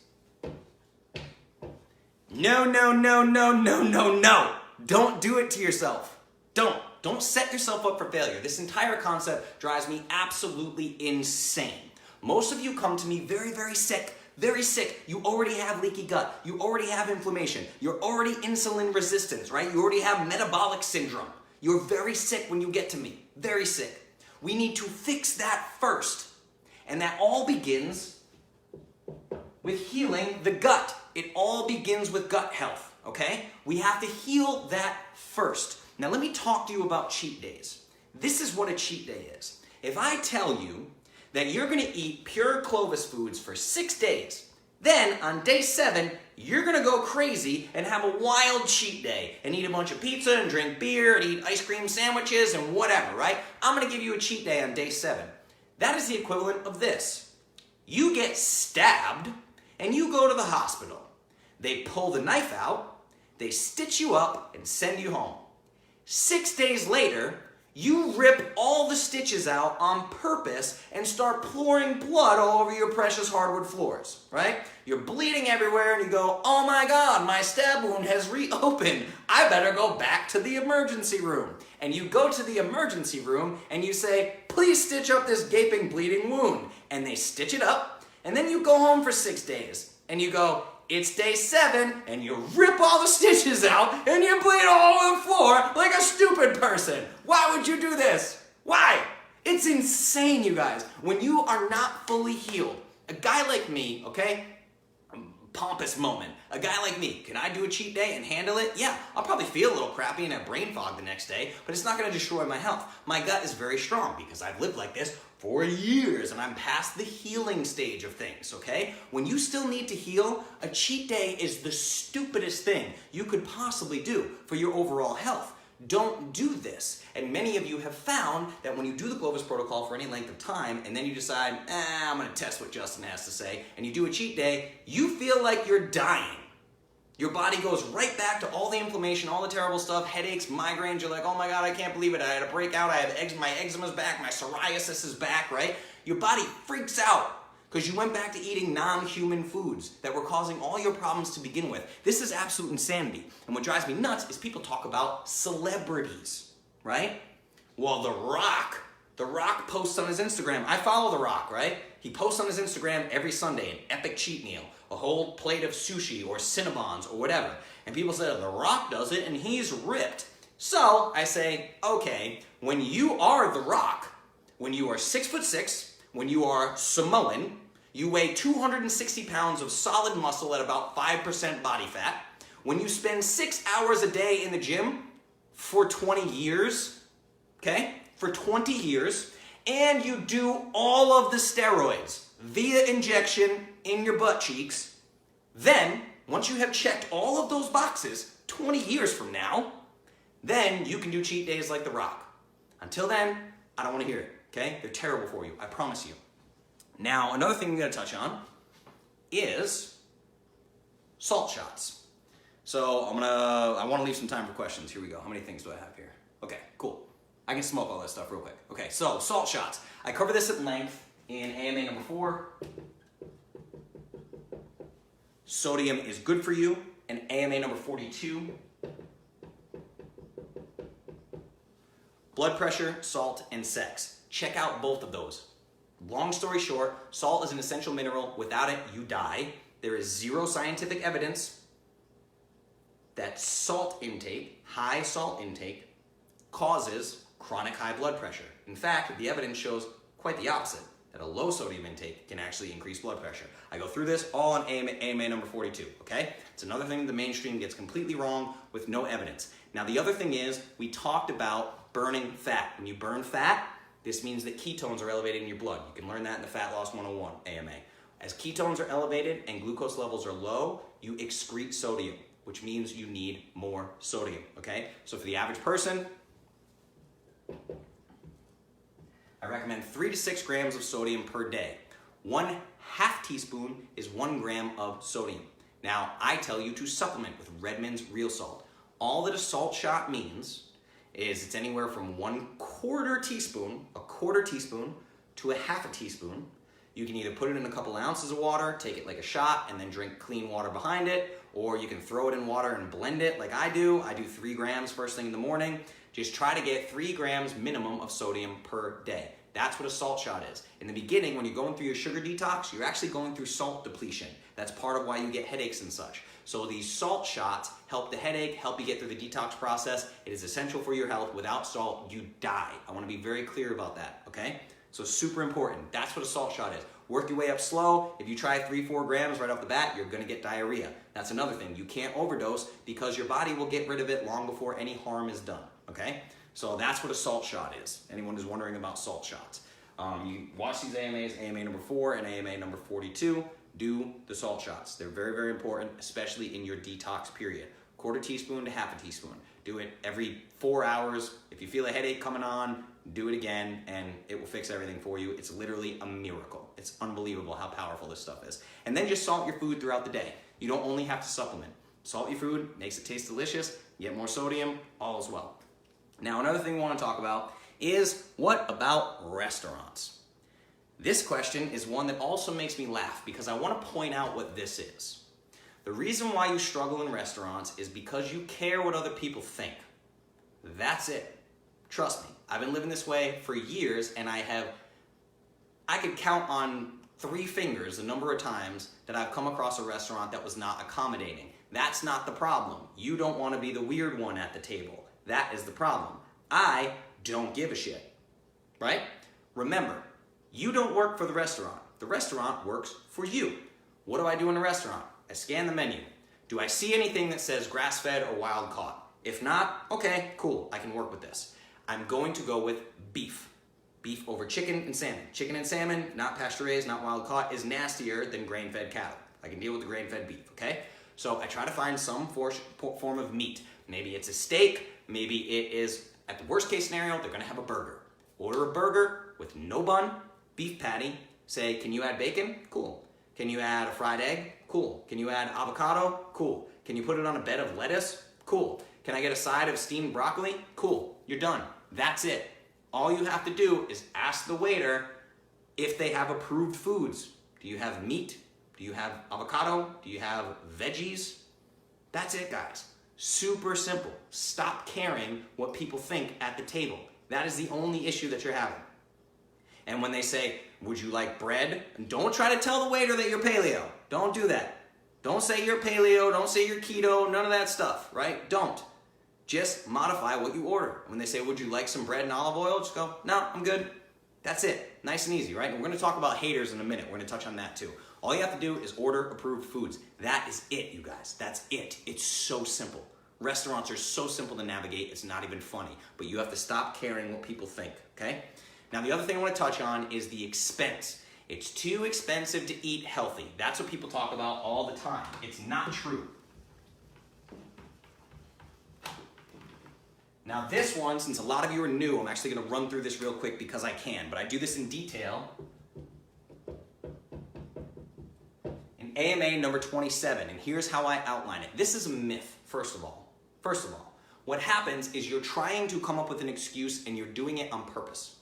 No, no, no, no, no, no, no. Don't do it to yourself. Don't set yourself up for failure. This entire concept drives me absolutely insane. Most of you come to me very, very sick. Very sick. You already have leaky gut. You already have inflammation. You're already insulin resistant, right? You already have metabolic syndrome. You're very sick when you get to me. Very sick. We need to fix that first. And that all begins with healing the gut. It all begins with gut health, okay? We have to heal that first. Now let me talk to you about cheat days. This is what a cheat day is. If I tell you that you're gonna eat pure Clovis foods for 6 days. Then on day 7, you're gonna go crazy and have a wild cheat day and eat a bunch of pizza and drink beer and eat ice cream sandwiches and whatever, right? I'm gonna give you a cheat day on day 7. That is the equivalent of this. You get stabbed and you go to the hospital. They pull the knife out, they stitch you up and send you home. 6 days later, you rip all the stitches out on purpose and start pouring blood all over your precious hardwood floors, right? You're bleeding everywhere and you go, oh my God, my stab wound has reopened. I better go back to the emergency room. And you go to the emergency room and you say, please stitch up this gaping, bleeding wound. And they stitch it up, and then you go home for 6 days. And you go, it's day 7, and you rip all the stitches out, and you bleed all over the floor like a stupid person. Why would you do this? Why? It's insane, you guys. When you are not fully healed, a guy like me, okay? Pompous moment. A guy like me, can I do a cheat day and handle it? Yeah, I'll probably feel a little crappy and have brain fog the next day, but it's not going to destroy my health. My gut is very strong because I've lived like this for years and I'm past the healing stage of things, okay? When you still need to heal, a cheat day is the stupidest thing you could possibly do for your overall health. Don't do this. And many of you have found that when you do the Clovis protocol for any length of time and then you decide, I'm going to test what Justin has to say, and you do a cheat day, you feel like you're dying. Your body goes right back to all the inflammation, all the terrible stuff, headaches, migraines. You're like, oh my God, I can't believe it. I had a breakout. I have my eczema's back. My psoriasis is back, right? Your body freaks out because you went back to eating non-human foods that were causing all your problems to begin with. This is absolute insanity. And what drives me nuts is people talk about celebrities, right? Well, The Rock posts on his Instagram. I follow The Rock, right? He posts on his Instagram every Sunday an epic cheat meal, a whole plate of sushi or Cinnabons or whatever. And people say, The Rock does it and he's ripped. So I say, okay, when you are The Rock, when you are 6'6", when you are Samoan, you weigh 260 pounds of solid muscle at about 5% body fat. When you spend 6 hours a day in the gym for 20 years, okay? For 20 years, and you do all of the steroids via injection in your butt cheeks, then, once you have checked all of those boxes 20 years from now, then you can do cheat days like The Rock. Until then, I don't want to hear it, okay? They're terrible for you, I promise you. Now, another thing I'm going to touch on is salt shots. So I want to leave some time for questions. Here we go. How many things do I have here? Okay, cool. I can smoke all that stuff real quick. Okay, so salt shots. I cover this at length in AMA number 4. Sodium is good for you. And AMA number 42. Blood pressure, salt, and sex. Check out both of those. Long story short, salt is an essential mineral. Without it, you die. There is zero scientific evidence that salt intake, high salt intake, causes chronic high blood pressure. In fact, the evidence shows quite the opposite, that a low sodium intake can actually increase blood pressure. I go through this all on AMA number 42, okay? It's another thing the mainstream gets completely wrong with no evidence. Now, the other thing is, we talked about burning fat. When you burn fat, this means that ketones are elevated in your blood. You can learn that in the Fat Loss 101, AMA. As ketones are elevated and glucose levels are low, you excrete sodium, which means you need more sodium, okay? So for the average person, I recommend 3 to 6 grams of sodium per day. 1/2 teaspoon is 1 gram of sodium. Now, I tell you to supplement with Redmond's Real Salt. All that a salt shot means is it's anywhere from 1/4 teaspoon, a 1/4 teaspoon, to 1/2 teaspoon. You can either put it in a couple ounces of water, take it like a shot, and then drink clean water behind it, or you can throw it in water and blend it like I do. I do 3 grams first thing in the morning. Just try to get 3 grams minimum of sodium per day. That's what a salt shot is. In the beginning, when you're going through your sugar detox, you're actually going through salt depletion. That's part of why you get headaches and such. So these salt shots help the headache, help you get through the detox process. It is essential for your health. Without salt, you die. I want to be very clear about that, okay? So super important. That's what a salt shot is. Work your way up slow. If you try 3-4 grams right off the bat, you're going to get diarrhea. That's another thing. You can't overdose because your body will get rid of it long before any harm is done, okay? So that's what a salt shot is. Anyone who's wondering about salt shots. You watch these AMAs, AMA number 4 and AMA number 42, do the salt shots. They're very, very important, especially in your detox period. Quarter teaspoon to half a teaspoon. Do it every 4 hours. If you feel a headache coming on, do it again and it will fix everything for you. It's literally a miracle. It's unbelievable how powerful this stuff is. And then just salt your food throughout the day. You don't only have to supplement. Salt your food, makes it taste delicious, you get more sodium, all is well. Now another thing we want to talk about is, what about restaurants? This question is one that also makes me laugh because I want to point out what this is. The reason why you struggle in restaurants is because you care what other people think. That's it. Trust me, I've been living this way for years and I could count on 3 fingers the number of times that I've come across a restaurant that was not accommodating. That's not the problem. You don't want to be the weird one at the table. That is the problem. I don't give a shit, right? Remember, you don't work for the restaurant. The restaurant works for you. What do I do in a restaurant? I scan the menu. Do I see anything that says grass-fed or wild caught? If not, okay, cool, I can work with this. I'm going to go with beef. Beef over chicken and salmon. Chicken and salmon, not pasture-raised, not wild caught, is nastier than grain-fed cattle. I can deal with the grain-fed beef, okay? So I try to find some form of meat. Maybe it's a steak, maybe it is, at the worst case scenario, they're gonna have a burger. Order a burger with no bun, beef patty, say, can you add bacon? Cool. Can you add a fried egg? Cool. Can you add avocado? Cool. Can you put it on a bed of lettuce? Cool. Can I get a side of steamed broccoli? Cool. You're done. That's it. All you have to do is ask the waiter if they have approved foods. Do you have meat? Do you have avocado? Do you have veggies? That's it, guys. Super simple. Stop caring what people think at the table. That is the only issue that you're having. And when they say, would you like bread? Don't try to tell the waiter that you're paleo. Don't do that. Don't say you're paleo, don't say you're keto, none of that stuff, right? Don't. Just modify what you order. When they say, would you like some bread and olive oil? Just go, no, I'm good. That's it. Nice and easy, right? And we're going to talk about haters in a minute. We're going to touch on that too. All you have to do is order approved foods. That is it, you guys. That's it. It's so simple. Restaurants are so simple to navigate, it's not even funny. But you have to stop caring what people think, okay? Now, the other thing I want to touch on is the expense. It's too expensive to eat healthy. That's what people talk about all the time. It's not true. Now this one, since a lot of you are new, I'm actually going to run through this real quick because I can, but I do this in detail in AMA number 27, and here's how I outline it. This is a myth, first of all. What happens is you're trying to come up with an excuse and you're doing it on purpose.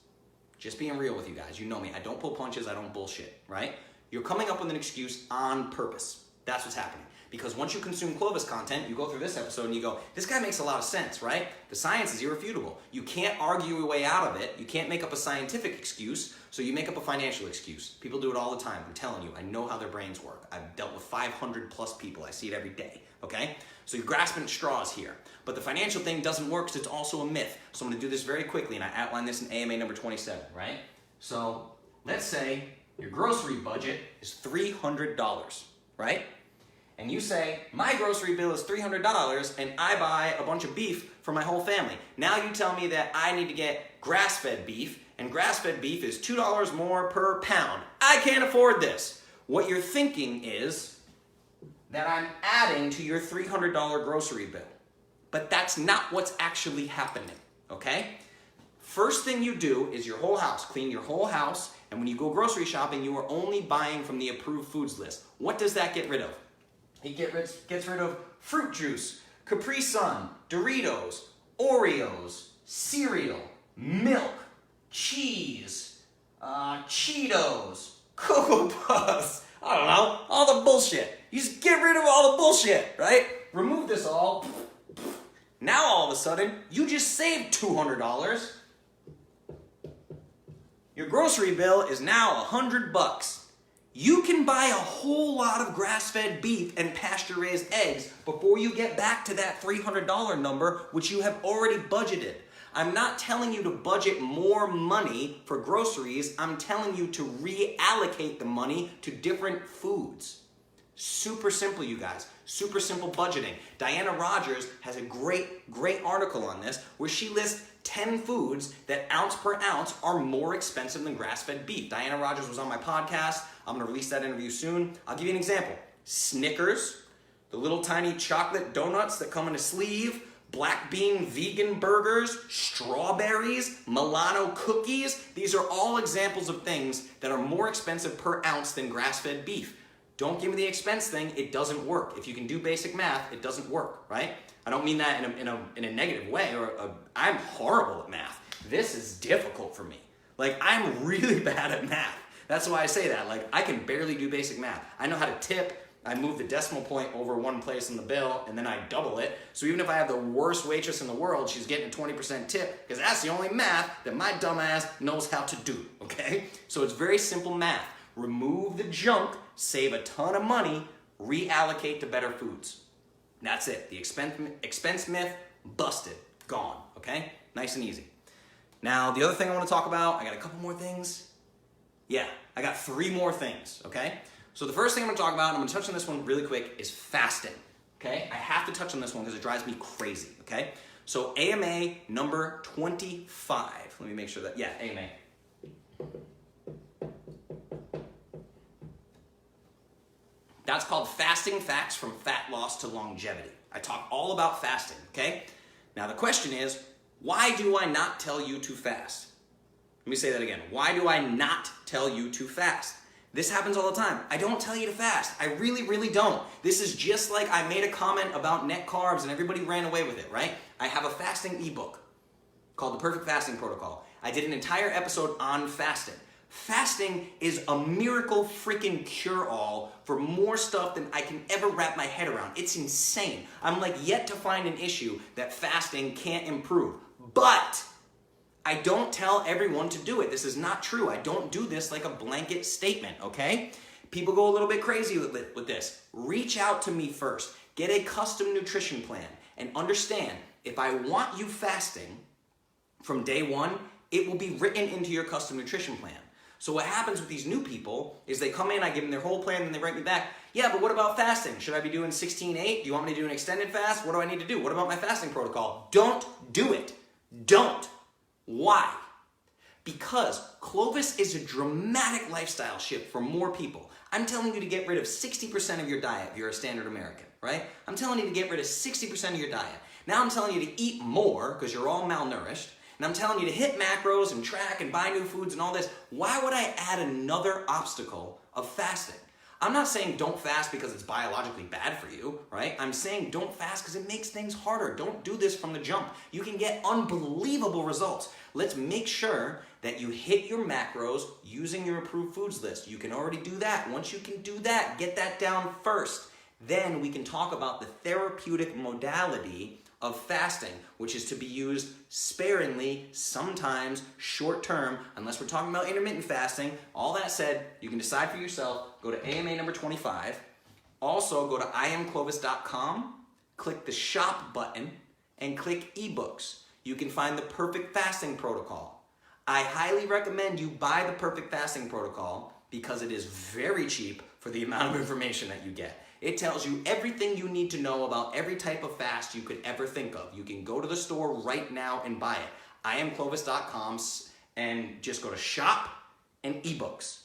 Just being real with you guys. You know me. I don't pull punches. I don't bullshit, right? You're coming up with an excuse on purpose. That's what's happening. Because once you consume Clovis content, you go through this episode and you go, this guy makes a lot of sense, right? The science is irrefutable. You can't argue your way out of it. You can't make up a scientific excuse, so you make up a financial excuse. People do it all the time. I'm telling you, I know how their brains work. I've dealt with 500 plus people. I see it every day, okay? So you're grasping at straws here. But the financial thing doesn't work because it's also a myth. So I'm going to do this very quickly, and I outline this in AMA number 27, right? So let's say your grocery budget is $300, right? And you say, my grocery bill is $300 and I buy a bunch of beef for my whole family. Now you tell me that I need to get grass-fed beef, and grass-fed beef is $2 more per pound. I can't afford this. What you're thinking is that I'm adding to your $300 grocery bill. But that's not what's actually happening, okay? First thing you do is your whole house, clean your whole house, and when you go grocery shopping, you are only buying from the approved foods list. What does that get rid of? It gets rid of fruit juice, Capri Sun, Doritos, Oreos, cereal, milk, cheese, Cheetos, Cocoa Puffs, I don't know, all the bullshit. You just get rid of all the bullshit, right? Remove this all. Now all of a sudden, you just saved $200. Your grocery bill is now $100. You can buy a whole lot of grass-fed beef and pasture-raised eggs before you get back to that $300 number, which you have already budgeted. I'm not telling you to budget more money for groceries. I'm telling you to reallocate the money to different foods. Super simple, you guys. Super simple budgeting. Diana Rogers has a great article on this where she lists 10 foods that ounce per ounce are more expensive than grass-fed beef. Diana Rogers was on my podcast. I'm gonna release that interview soon. I'll give you an example. Snickers, the little tiny chocolate donuts that come in a sleeve, black bean vegan burgers, strawberries, Milano cookies. These are all examples of things that are more expensive per ounce than grass-fed beef. Don't give me the expense thing, it doesn't work. If you can do basic math, it doesn't work, right? I don't mean that in a negative way, I'm horrible at math. This is difficult for me. Like, I'm really bad at math. That's why I say that. Like, I can barely do basic math. I know how to tip. I move the decimal point over one place in the bill, and then I double it. So even if I have the worst waitress in the world, she's getting a 20% tip, because that's the only math that my dumbass knows how to do, okay? So it's very simple math. Remove the junk, save a ton of money, reallocate to better foods. That's it. The expense myth, busted, gone, okay? Nice and easy. Now, the other thing I want to talk about, I got a couple more things. Yeah, I got 3 more things, okay? So the first thing I'm going to talk about, and I'm going to touch on this one really quick, is fasting, okay? I have to touch on this one because it drives me crazy, okay? So AMA number 25. Let me make sure that, yeah, AMA. That's called Fasting Facts from Fat Loss to Longevity. I talk all about fasting, okay? Now the question is, why do I not tell you to fast? Let me say that again. Why do I not tell you to fast? This happens all the time. I don't tell you to fast. I really, really don't. This is just like I made a comment about net carbs and everybody ran away with it, right? I have a fasting ebook called The Perfect Fasting Protocol. I did an entire episode on fasting. Fasting is a miracle freaking cure-all for more stuff than I can ever wrap my head around. It's insane. I'm like yet to find an issue that fasting can't improve. But I don't tell everyone to do it. This is not true. I don't do this like a blanket statement, okay? People go a little bit crazy with this. Reach out to me first. Get a custom nutrition plan and understand if I want you fasting from day one, it will be written into your custom nutrition plan. So what happens with these new people is they come in, I give them their whole plan, and they write me back, yeah, but what about fasting? Should I be doing 16-8? Do you want me to do an extended fast? What do I need to do? What about my fasting protocol? Don't do it. Don't. Why? Because Clovis is a dramatic lifestyle shift for more people. I'm telling you to get rid of 60% of your diet if you're a standard American, right? I'm telling you to get rid of 60% of your diet. Now I'm telling you to eat more because you're all malnourished. And I'm telling you to hit macros and track and buy new foods and all this. Why would I add another obstacle of fasting? I'm not saying don't fast because it's biologically bad for you, right? I'm saying don't fast because it makes things harder. Don't do this from the jump. You can get unbelievable results. Let's make sure that you hit your macros using your approved foods list. You can already do that. Once you can do that, get that down first. Then we can talk about the therapeutic modality of fasting, which is to be used sparingly, sometimes short term, unless we're talking about intermittent fasting. All that said, you can decide for yourself. Go to AMA number 25. Also, go to iamclovis.com, click the shop button, and click ebooks. You can find the Perfect Fasting Protocol. I highly recommend you buy the Perfect Fasting Protocol because it is very cheap for the amount of information that you get. It tells you everything you need to know about every type of fast you could ever think of. You can go to the store right now and buy it. iamclovis.com and just go to shop and ebooks.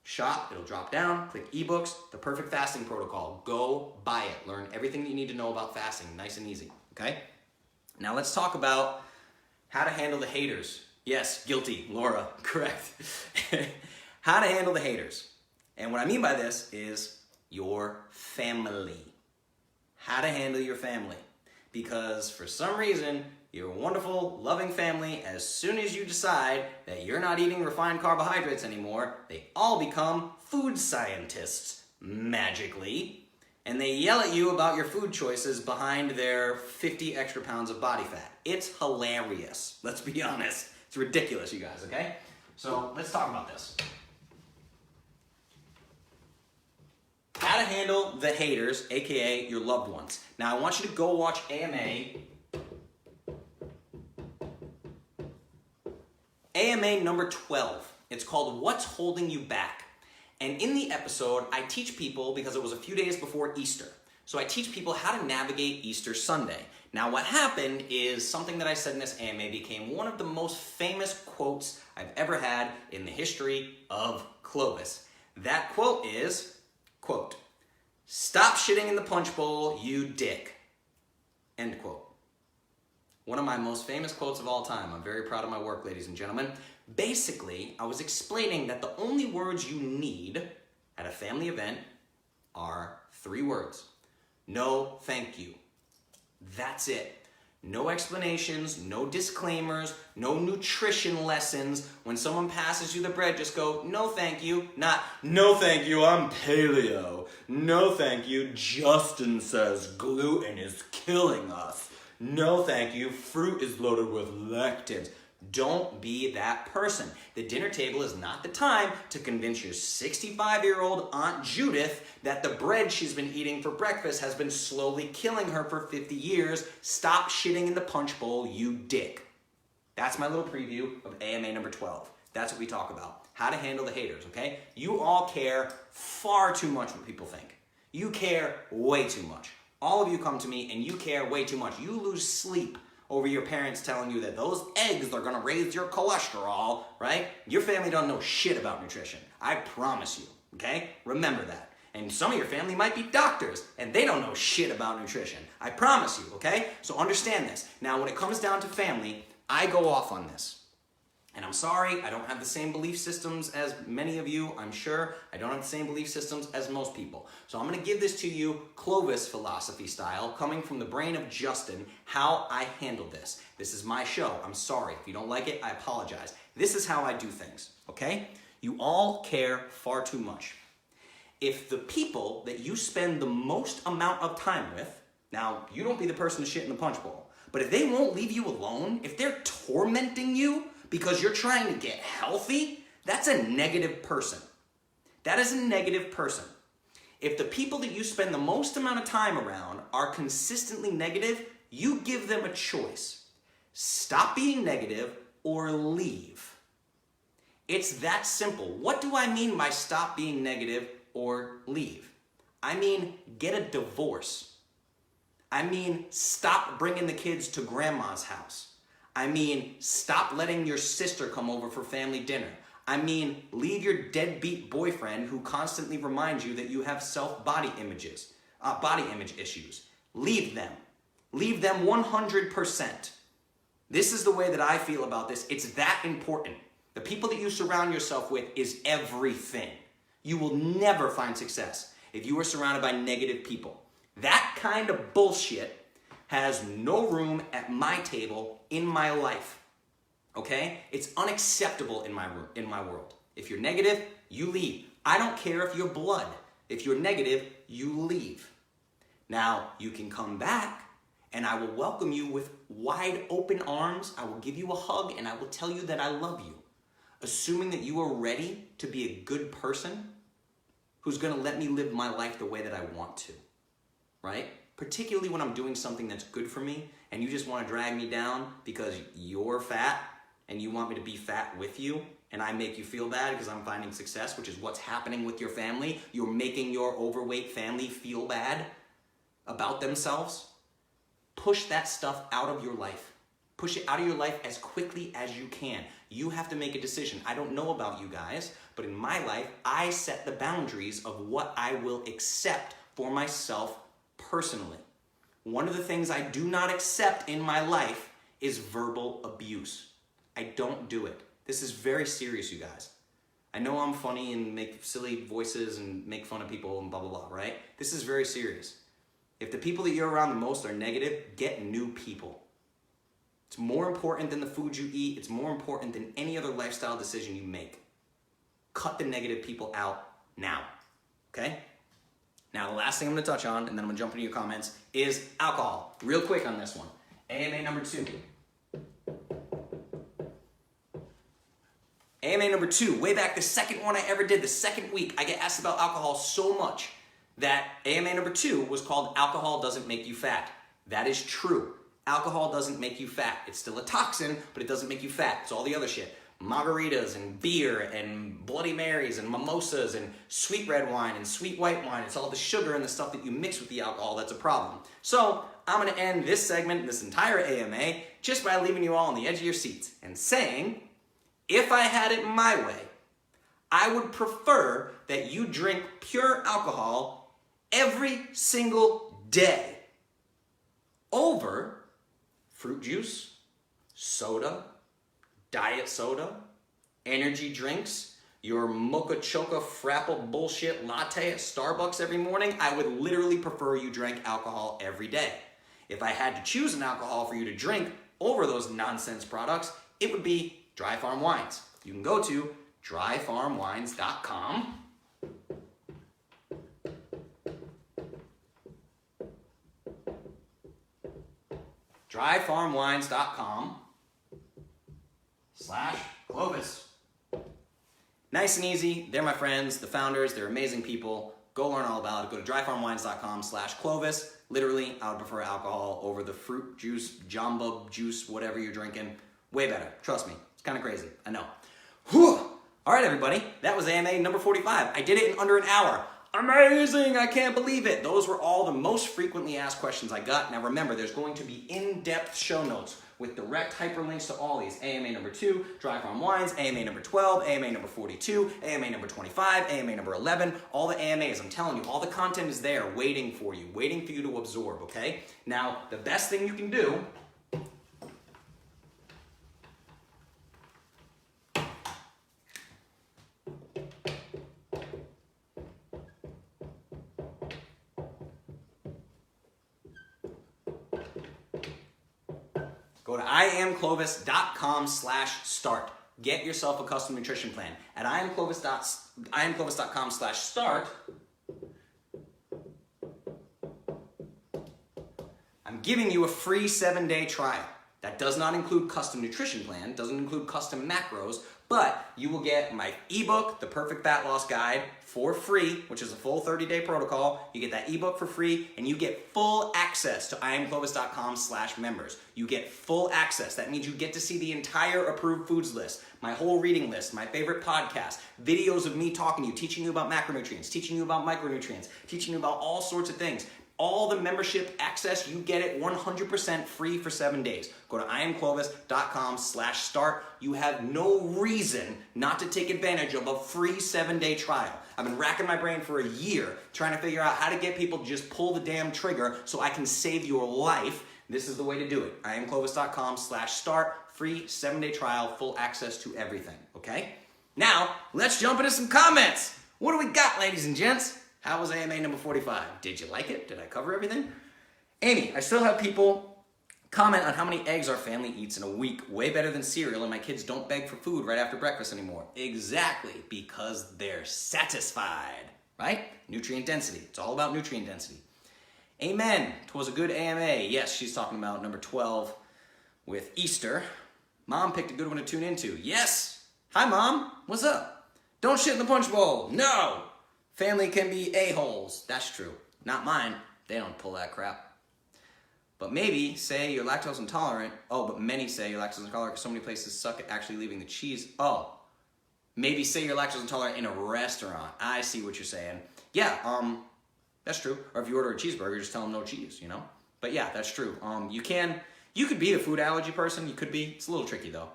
Shop, it'll drop down, click ebooks, the Perfect Fasting Protocol. Go buy it. Learn everything you need to know about fasting. Nice and easy, okay? Now let's talk about how to handle the haters. Yes, guilty, Laura, correct. How to handle the haters. And what I mean by this is your family. How to handle your family. Because for some reason, your wonderful, loving family, as soon as you decide that you're not eating refined carbohydrates anymore, they all become food scientists, magically, and they yell at you about your food choices behind their 50 extra pounds of body fat. It's hilarious. Let's be honest. It's ridiculous, you guys, okay? So let's talk about this. How to handle the haters, aka your loved ones. Now I want you to go watch AMA number 12. It's called What's Holding You Back. And in the episode, I teach people, because it was a few days before Easter, so I teach people how to navigate Easter Sunday. Now what happened is something that I said in this AMA became one of the most famous quotes I've ever had in the history of Clovis. That quote is, quote, "Stop shitting in the punch bowl, you dick." End quote. One of my most famous quotes of all time. I'm very proud of my work, ladies and gentlemen. Basically, I was explaining that the only words you need at a family event are 3 words. No, thank you. That's it. No explanations, no disclaimers, no nutrition lessons. When someone passes you the bread, just go, "No, thank you." Not, "No, thank you, I'm paleo." "No, thank you, Justin says gluten is killing us." "No, thank you, fruit is loaded with lectins." Don't be that person. The dinner table is not the time to convince your 65-year-old Aunt Judith that the bread she's been eating for breakfast has been slowly killing her for 50 years. Stop shitting in the punch bowl, you dick. That's my little preview of AMA number 12. That's what we talk about. How to handle the haters, okay? You all care far too much what people think. You care way too much. All of you come to me and you care way too much. You lose sleep over your parents telling you that those eggs are gonna raise your cholesterol, right? Your family don't know shit about nutrition. I promise you, okay? Remember that. And some of your family might be doctors and they don't know shit about nutrition. I promise you, okay? So understand this. Now, when it comes down to family, I go off on this. And I'm sorry, I don't have the same belief systems as many of you, I'm sure. I don't have the same belief systems as most people. So I'm gonna give this to you Clovis philosophy style, coming from the brain of Justin, how I handle this. This is my show, I'm sorry. If you don't like it, I apologize. This is how I do things, okay? You all care far too much. If the people that you spend the most amount of time with, now you don't be the person to shit in the punch bowl, but if they won't leave you alone, if they're tormenting you, because you're trying to get healthy, that's a negative person. That is a negative person. If the people that you spend the most amount of time around are consistently negative, you give them a choice. Stop being negative or leave. It's that simple. What do I mean by stop being negative or leave? I mean, get a divorce. I mean, stop bringing the kids to grandma's house. I mean, stop letting your sister come over for family dinner. I mean, leave your deadbeat boyfriend who constantly reminds you that you have body image issues. Leave them. Leave them 100%. This is the way that I feel about this. It's that important. The people that you surround yourself with is everything. You will never find success if you are surrounded by negative people. That kind of bullshit has no room at my table in my life, okay? It's unacceptable in my world. If you're negative, you leave. I don't care if you're blood. If you're negative, you leave. Now, you can come back and I will welcome you with wide open arms. I will give you a hug and I will tell you that I love you, assuming that you are ready to be a good person who's gonna let me live my life the way that I want to, right? Particularly when I'm doing something that's good for me and you just want to drag me down because you're fat and you want me to be fat with you and I make you feel bad because I'm finding success, which is what's happening with your family. You're making your overweight family feel bad about themselves. Push that stuff out of your life. Push it out of your life as quickly as you can. You have to make a decision. I don't know about you guys, but in my life, I set the boundaries of what I will accept for myself personally. One of the things I do not accept in my life is verbal abuse. I don't do it. This is very serious, you guys. I know I'm funny and make silly voices and make fun of people and blah, blah, blah, right? This is very serious. If the people that you're around the most are negative, get new people. It's more important than the food you eat. It's more important than any other lifestyle decision you make. Cut the negative people out now, okay? Now, the last thing I'm gonna touch on, and then I'm gonna jump into your comments, is alcohol. Real quick on this one. AMA number 2. AMA number 2, way back the second one I ever did, the second week, I get asked about alcohol so much that AMA number 2 was called Alcohol Doesn't Make You Fat. That is true. Alcohol doesn't make you fat. It's still a toxin, but it doesn't make you fat. It's all the other shit. margaritas and beer and Bloody Marys and mimosas and sweet red wine and sweet white wine. It's all the sugar and the stuff that you mix with the alcohol that's a problem. So I'm going to end this segment, this entire AMA, just by leaving you all on the edge of your seats and saying, if I had it my way, I would prefer that you drink pure alcohol every single day over fruit juice, soda, diet soda, energy drinks, your mocha choca frapple bullshit latte at Starbucks every morning. I would literally prefer you drank alcohol every day. If I had to choose an alcohol for you to drink over those nonsense products, it would be Dry Farm Wines. You can go to dryfarmwines.com. dryfarmwines.com/Clovis. Nice and easy. They're my friends, the founders. They're amazing people. Go learn all about it. Go to dryfarmwines.com/Clovis. Literally, I would prefer alcohol over the fruit juice, jamba juice, whatever you're drinking. Way better. Trust me. It's kind of crazy. I know. Whew. All right, everybody. That was AMA number 45. I did it in under an hour. Amazing! I can't believe it. Those were all the most frequently asked questions I got. Now remember, there's going to be in-depth show notes with direct hyperlinks to all these. AMA number 2, Dry Farm Wines, AMA number 12, AMA number 42, AMA number 25, AMA number 11, all the AMAs. I'm telling you, all the content is there waiting for you to absorb, okay? Now, the best thing you can do go to iamclovis.com/start. Get yourself a custom nutrition plan. At iamclovis.com/start, I'm giving you a free 7-day trial. That does not include custom nutrition plan, doesn't include custom macros, but you will get my ebook, The Perfect Fat Loss Guide, for free, which is a full 30-day protocol. You get that ebook for free, and you get full access to iamclovis.com/members. You get full access. That means you get to see the entire approved foods list, my whole reading list, my favorite podcast, videos of me talking to you, teaching you about macronutrients, teaching you about micronutrients, teaching you about all sorts of things. All the membership access, you get it 100% free for 7 days. Go to iamclovis.com/start. You have no reason not to take advantage of a free 7-day trial. I've been racking my brain for a year trying to figure out how to get people to just pull the damn trigger so I can save your life. This is the way to do it. iamclovis.com/start. Free 7-day trial, full access to everything, okay? Now, let's jump into some comments. What do we got, ladies and gents? How was AMA number 45? Did you like it? Did I cover everything? Amy, I still have people comment on how many eggs our family eats in a week. Way better than cereal, and my kids don't beg for food right after breakfast anymore. Exactly, because they're satisfied, right? Nutrient density. It's all about nutrient density. Amen. 'Twas a good AMA. Yes, she's talking about number 12 with Easter. Mom picked a good one to tune into. Yes. Hi, Mom. What's up? Don't shit in the punch bowl. No. Family can be a-holes. That's true. Not mine. They don't pull that crap. But maybe say you're lactose intolerant. Oh, but many say you're lactose intolerant because so many places suck at actually leaving the cheese. Oh, maybe say you're lactose intolerant in a restaurant. I see what you're saying. Yeah, that's true. Or if you order a cheeseburger, just tell them no cheese, you know? But yeah, that's true. You could be a food allergy person. You could be. It's a little tricky though.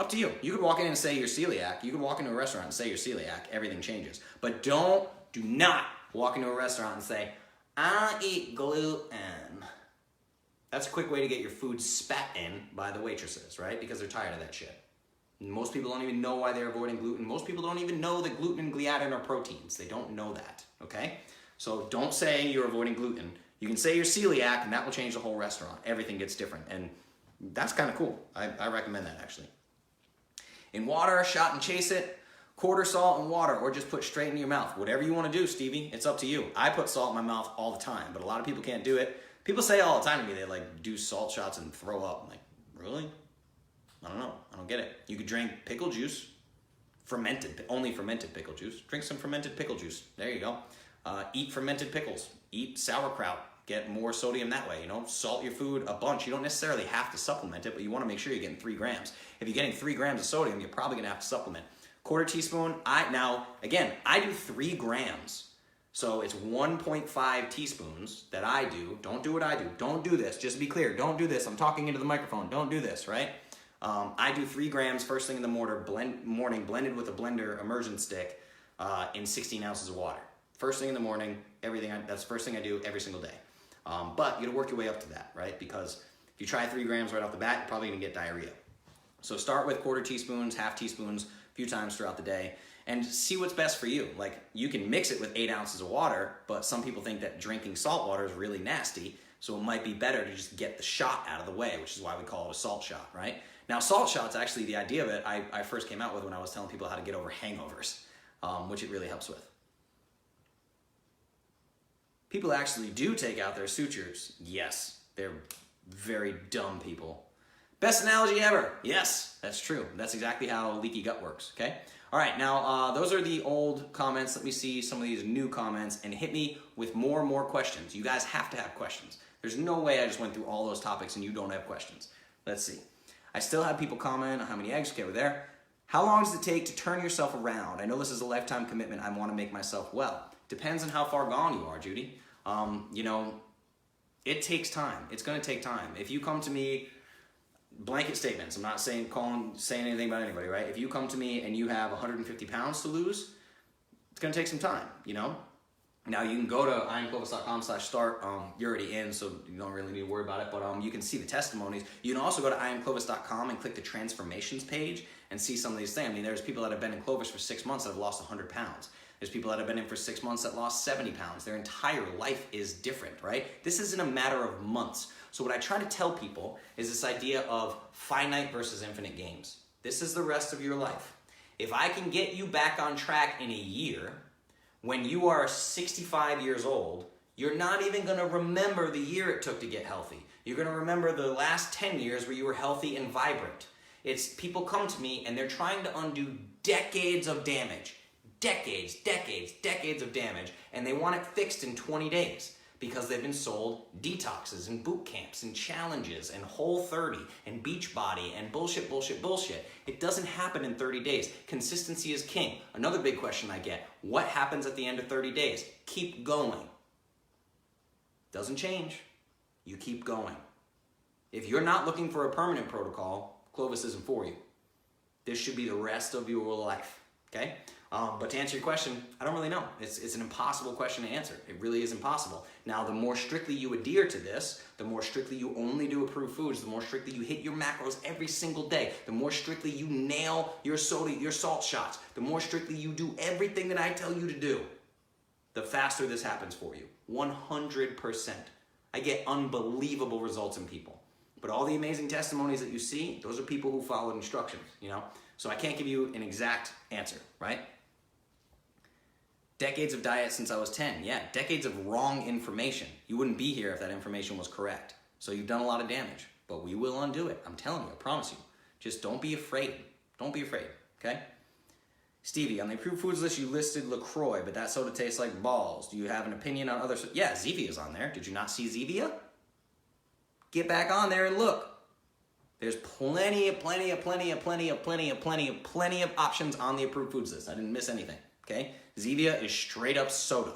Up to you. You could walk in and say you're celiac. You could walk into a restaurant and say you're celiac. Everything changes. But do not walk into a restaurant and say, I eat gluten. That's a quick way to get your food spat in by the waitresses, right? Because they're tired of that shit. Most people don't even know why they're avoiding gluten. Most people don't even know that gluten and gliadin are proteins. They don't know that, okay? So don't say you're avoiding gluten. You can say you're celiac, and that will change the whole restaurant. Everything gets different, and that's kind of cool. I recommend that, actually. In water, shot and chase it, quarter salt and water, or just put straight into your mouth. Whatever you want to do, Stevie, it's up to you. I put salt in my mouth all the time, but a lot of people can't do it. People say all the time to me, they like do salt shots and throw up. I'm like, really? I don't know. I don't get it. You could drink pickle juice, only fermented pickle juice. Drink some fermented pickle juice. There you go. Eat fermented pickles. Eat sauerkraut. get more sodium that way. Salt your food a bunch. You don't necessarily have to supplement it, but you want to make sure you're getting 3 grams. If you're getting 3 grams of sodium, you're probably going to have to supplement. Quarter teaspoon. I do 3 grams. So it's 1.5 teaspoons that I do. Don't do what I do. Don't do this. Just be clear. Don't do this. I'm talking into the microphone. Don't do this, right? I do 3 grams first thing in the morning, blended with a blender immersion stick in 16 ounces of water. First thing in the morning, that's the first thing I do every single day. But you gotta work your way up to that, right? Because if you try 3 grams right off the bat, you're probably gonna get diarrhea. So start with quarter teaspoons, half teaspoons, a few times throughout the day, and see what's best for you. Like, you can mix it with 8 ounces of water, but some people think that drinking salt water is really nasty, so it might be better to just get the shot out of the way, which is why we call it a salt shot, right? Now, salt shots, actually, the idea of it, I first came out with when I was telling people how to get over hangovers, which it really helps with. People actually do take out their sutures. Yes, they're very dumb people. Best analogy ever. Yes, that's true. That's exactly how leaky gut works, okay? All right, now those are the old comments. Let me see some of these new comments and hit me with more and more questions. You guys have to have questions. There's no way I just went through all those topics and you don't have questions. Let's see. I still have people comment on how many eggs. Okay, we're there. How long does it take to turn yourself around? I know this is a lifetime commitment. I want to make myself well. Depends on how far gone you are, Judy. It takes time. It's going to take time. If you come to me, blanket statements, I'm not saying anything about anybody, right? If you come to me and you have 150 pounds to lose, it's going to take some time, Now you can go to iamclovis.com/start. You're already in, so you don't really need to worry about it, but you can see the testimonies. You can also go to iamclovis.com and click the transformations page and see some of these things. I mean, there's people that have been in Clovis for 6 months that have lost 100 pounds. There's people that have been in for 6 months that lost 70 pounds. Their entire life is different, right? This isn't a matter of months. So what I try to tell people is this idea of finite versus infinite gains. This is the rest of your life. If I can get you back on track in a year, when you are 65 years old, you're not even gonna remember the year it took to get healthy. You're gonna remember the last 10 years where you were healthy and vibrant. It's people come to me and they're trying to undo decades of damage. Decades of damage, and they want it fixed in 20 days because they've been sold detoxes and boot camps and challenges and Whole30 and Beachbody and bullshit. It doesn't happen in 30 days. Consistency is king. Another big question I get, what happens at the end of 30 days? Keep going. Doesn't change. You keep going. If you're not looking for a permanent protocol, Clovis isn't for you. This should be the rest of your life, okay? But to answer your question, I don't really know. It's an impossible question to answer. It really is impossible. Now, the more strictly you adhere to this, the more strictly you only do approved foods, the more strictly you hit your macros every single day, the more strictly you nail your salt shots, the more strictly you do everything that I tell you to do, the faster this happens for you. 100%. I get unbelievable results in people. But all the amazing testimonies that you see, those are people who followed instructions, So I can't give you an exact answer, right? Decades of diet since I was 10. Yeah, decades of wrong information. You wouldn't be here if that information was correct. So you've done a lot of damage, but we will undo it. I'm telling you, I promise you. Just don't be afraid. Don't be afraid, okay? Stevie, on the approved foods list, you listed LaCroix, but that soda tastes like balls. Do you have an opinion on other? Yeah, Zevia's on there. Did you not see Zevia? Get back on there and look. There's plenty of options on the approved foods list. I didn't miss anything, okay? Zevia is straight up soda,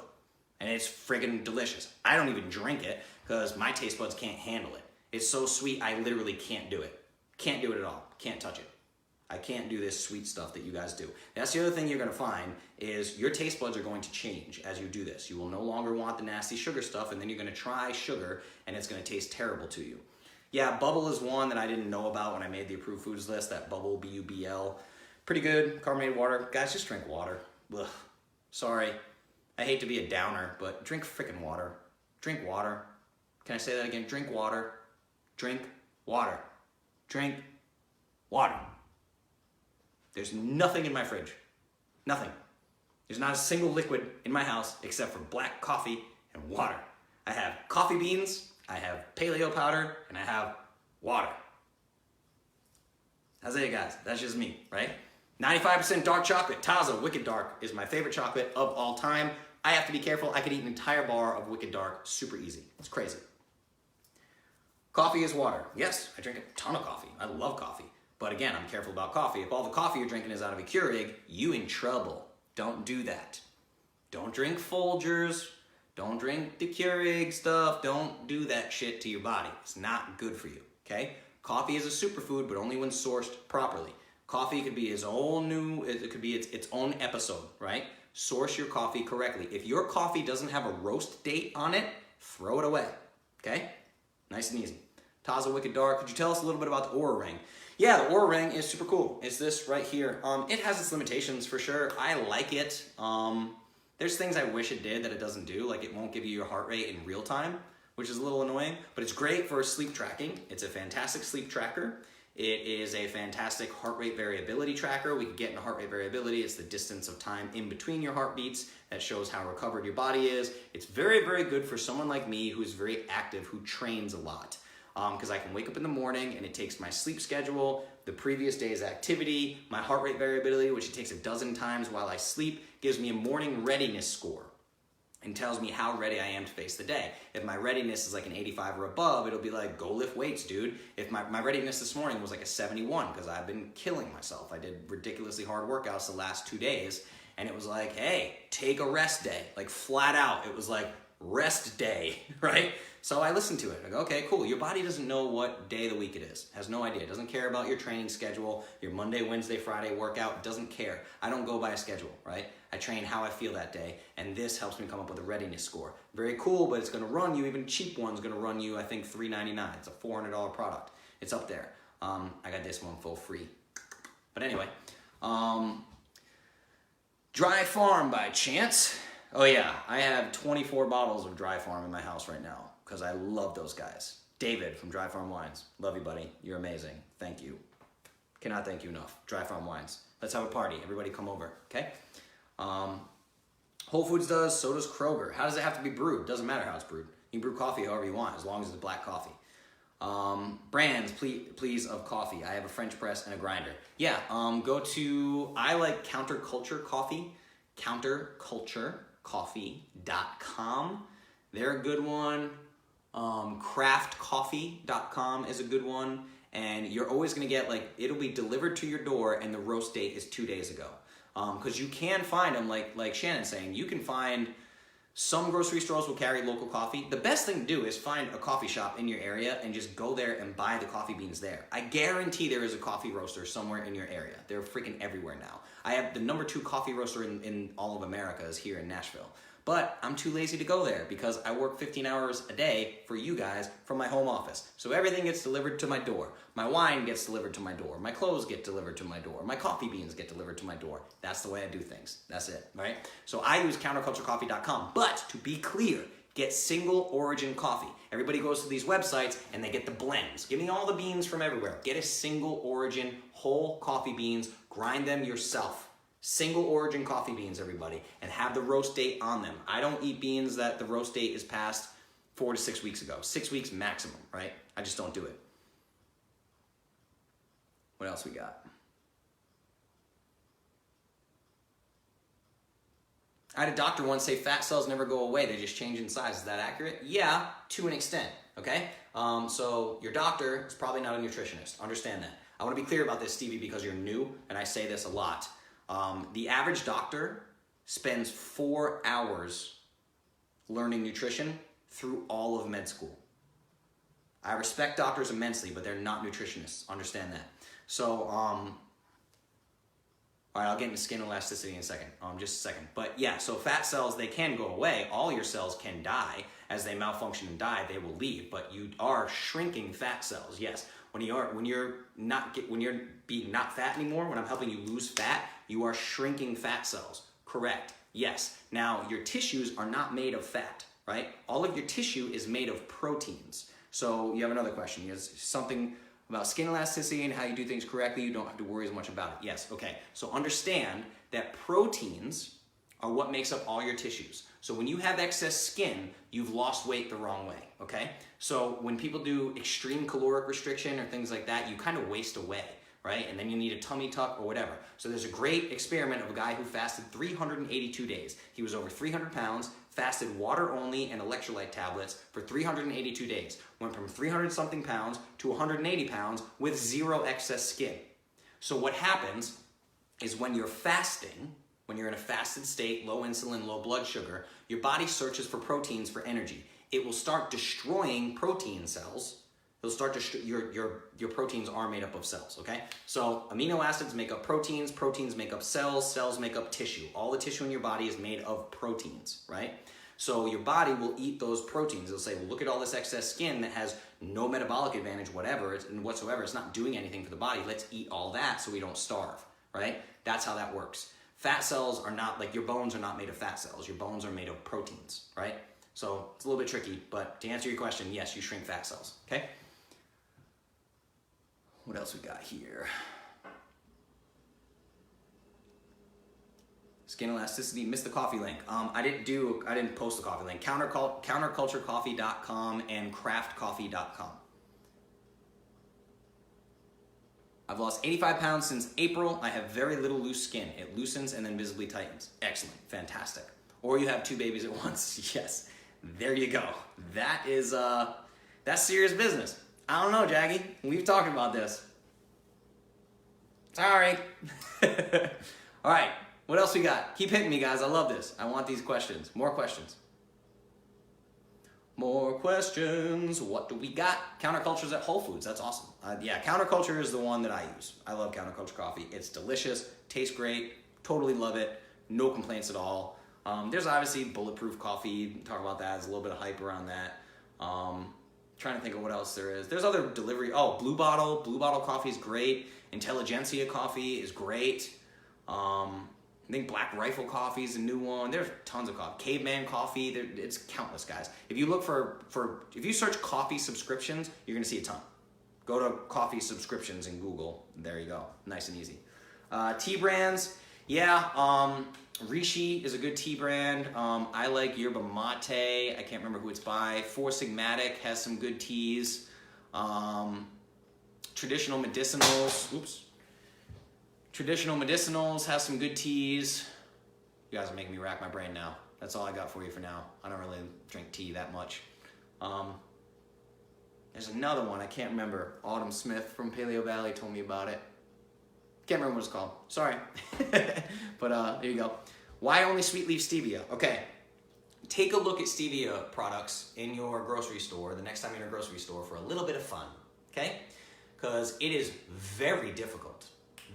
and it's friggin' delicious. I don't even drink it because my taste buds can't handle it. It's so sweet, I literally can't do it. Can't do it at all. Can't touch it. I can't do this sweet stuff that you guys do. That's the other thing you're gonna find is your taste buds are going to change as you do this. You will no longer want the nasty sugar stuff, and then you're gonna try sugar, and it's gonna taste terrible to you. Yeah, Bubble is one that I didn't know about when I made the approved foods list, that Bubble, B-U-B-L. Pretty good, carbonated water. Guys, just drink water. Ugh. Sorry, I hate to be a downer, but drink frickin' water. Drink water. Can I say that again? Drink water. Drink water. Drink water. There's nothing in my fridge. Nothing. There's not a single liquid in my house except for black coffee and water. I have coffee beans, I have paleo powder, and I have water. That's it, guys. That's just me, right? 95% dark chocolate. Taza Wicked Dark is my favorite chocolate of all time. I have to be careful. I could eat an entire bar of Wicked Dark super easy. It's crazy. Coffee is water. Yes, I drink a ton of coffee. I love coffee. But again, I'm careful about coffee. If all the coffee you're drinking is out of a Keurig, you in trouble. Don't do that. Don't drink Folgers. Don't drink the Keurig stuff. Don't do that shit to your body. It's not good for you, okay? Coffee is a superfood, but only when sourced properly. Coffee could be its own its own episode, right? Source your coffee correctly. If your coffee doesn't have a roast date on it, throw it away, okay? Nice and easy. Taza Wicked Dark, could you tell us a little bit about the Oura Ring? Yeah, the Oura Ring is super cool. It's this right here. It has its limitations for sure. I like it. There's things I wish it did that it doesn't do, like it won't give you your heart rate in real time, which is a little annoying, but it's great for sleep tracking. It's a fantastic sleep tracker. It is a fantastic heart rate variability tracker. We can get into heart rate variability. It's the distance of time in between your heartbeats that shows how recovered your body is. It's very, very good for someone like me who's very active, who trains a lot. Because I can wake up in the morning and it takes my sleep schedule, the previous day's activity, my heart rate variability, which it takes a dozen times while I sleep, gives me a morning readiness score and tells me how ready I am to face the day. If my readiness is like an 85 or above, it'll be like, go lift weights, dude. If my readiness this morning was like a 71, because I've been killing myself. I did ridiculously hard workouts the last 2 days, and it was like, hey, take a rest day. Like flat out, it was like, rest day, right? So I listened to it. I go, okay, cool. Your body doesn't know what day of the week it is. Has no idea. It doesn't care about your training schedule, your Monday, Wednesday, Friday workout. It doesn't care. I don't go by a schedule, right? I train how I feel that day, and this helps me come up with a readiness score. Very cool, but it's going to run you, even cheap one's going to run you, I think, $3.99. It's a $400 product. It's up there. I got this one for free. But anyway, Dry Farm by chance. Oh yeah, I have 24 bottles of Dry Farm in my house right now because I love those guys. David from Dry Farm Wines. Love you, buddy. You're amazing. Thank you. Cannot thank you enough. Dry Farm Wines. Let's have a party. Everybody come over, okay? Whole Foods does, so does Kroger. How does it have to be brewed? Doesn't matter how it's brewed. You can brew coffee however you want, as long as it's black coffee. Brands, please, of coffee. I have a French press and a grinder. Yeah, go to, I like Counterculture Coffee. Counterculturecoffee.com. They're a good one. Craftcoffee.com is a good one. And you're always going to get, like, it'll be delivered to your door and the roast date is 2 days ago. Because you can find them, like Shannon's saying, you can find, some grocery stores will carry local coffee. The best thing to do is find a coffee shop in your area and just go there and buy the coffee beans there. I guarantee there is a coffee roaster somewhere in your area. They're freaking everywhere now. I have the #2 coffee roaster in all of America is here in Nashville. But I'm too lazy to go there because I work 15 hours a day for you guys from my home office. So everything gets delivered to my door. My wine gets delivered to my door. My clothes get delivered to my door. My coffee beans get delivered to my door. That's the way I do things. That's it, right? So I use counterculturecoffee.com. But to be clear, get single origin coffee. Everybody goes to these websites and they get the blends. Give me all the beans from everywhere. Get a single origin whole coffee beans. Grind them yourself. Single origin coffee beans, everybody, and have the roast date on them. I don't eat beans that the roast date is past 4 to 6 weeks ago. 6 weeks maximum, right? I just don't do it. What else we got? I had a doctor once say fat cells never go away, they just change in size. Is that accurate? Yeah, to an extent, okay? So your doctor is probably not a nutritionist. Understand that. I want to be clear about this, Stevie, because you're new, and I say this a lot. The average doctor spends 4 hours learning nutrition through all of med school. I respect doctors immensely, but they're not nutritionists. Understand that. So, all right, I'll get into skin elasticity in a second, just a second. But yeah, so fat cells, they can go away. All your cells can die. As they malfunction and die, they will leave. But you are shrinking fat cells, yes. When you're being not fat anymore, when I'm helping you lose fat, you are shrinking fat cells. Correct. Yes. Now, your tissues are not made of fat, right? All of your tissue is made of proteins. So you have another question. You have something about skin elasticity and how you do things correctly. You don't have to worry as much about it. Yes. Okay. So understand that proteins are what makes up all your tissues. So when you have excess skin, you've lost weight the wrong way, okay? So when people do extreme caloric restriction or things like that, you kind of waste away, right? And then you need a tummy tuck or whatever. So there's a great experiment of a guy who fasted 382 days. He was over 300 pounds, fasted water only and electrolyte tablets for 382 days. Went from 300 something pounds to 180 pounds with zero excess skin. So what happens is when you're fasting, when you're in a fasted state, low insulin, low blood sugar, your body searches for proteins for energy. It will start destroying protein cells. It'll start to your proteins are made up of cells, okay? So amino acids make up proteins, proteins make up cells, cells make up tissue. All the tissue in your body is made of proteins, right? So your body will eat those proteins. It'll say, well, look at all this excess skin that has no metabolic advantage, whatsoever. It's not doing anything for the body. Let's eat all that so we don't starve, right? That's how that works. Fat cells are not, like your bones are not made of fat cells. Your bones are made of proteins, right? So it's a little bit tricky, but to answer your question, yes, you shrink fat cells, okay? What else we got here? Skin elasticity, missed the coffee link. I didn't post the coffee link. Counterculturecoffee.com and craftcoffee.com. I've lost 85 pounds since April. I have very little loose skin. It loosens and then visibly tightens. Excellent, fantastic. Or you have 2 babies at once. Yes, there you go. That is, that's serious business. I don't know, Jackie. We've talked about this. Sorry. All right, what else we got? Keep hitting me, guys. I love this. I want these questions. More questions. More questions. What do we got? Counterculture's at Whole Foods. That's awesome. Yeah, Counterculture is the one that I use. I love Counterculture coffee. It's delicious, tastes great, totally love it. No complaints at all. There's obviously bulletproof coffee. Talk about that. There's a little bit of hype around that. Trying to think of what else there is. There's other delivery. Oh, Blue Bottle. Blue Bottle coffee is great. Intelligentsia coffee is great. I think Black Rifle coffee is a new one. There's tons of coffee. Caveman coffee. It's countless, guys. If you look if you search coffee subscriptions, you're gonna see a ton. Go to coffee subscriptions in Google. There you go. Nice and easy. Tea brands. Yeah. Rishi is a good tea brand. I like Yerba Mate. I can't remember who it's by. Four Sigmatic has some good teas. Traditional Medicinals. Oops. Traditional Medicinals has some good teas. You guys are making me rack my brain now. That's all I got for you for now. I don't really drink tea that much. There's another one, I can't remember. Autumn Smith from Paleo Valley told me about it. Can't remember what it's called. Sorry. But there you go. Why only sweet leaf stevia? Okay. Take a look at stevia products in your grocery store the next time you're in a grocery store for a little bit of fun. Okay? Because it is very difficult.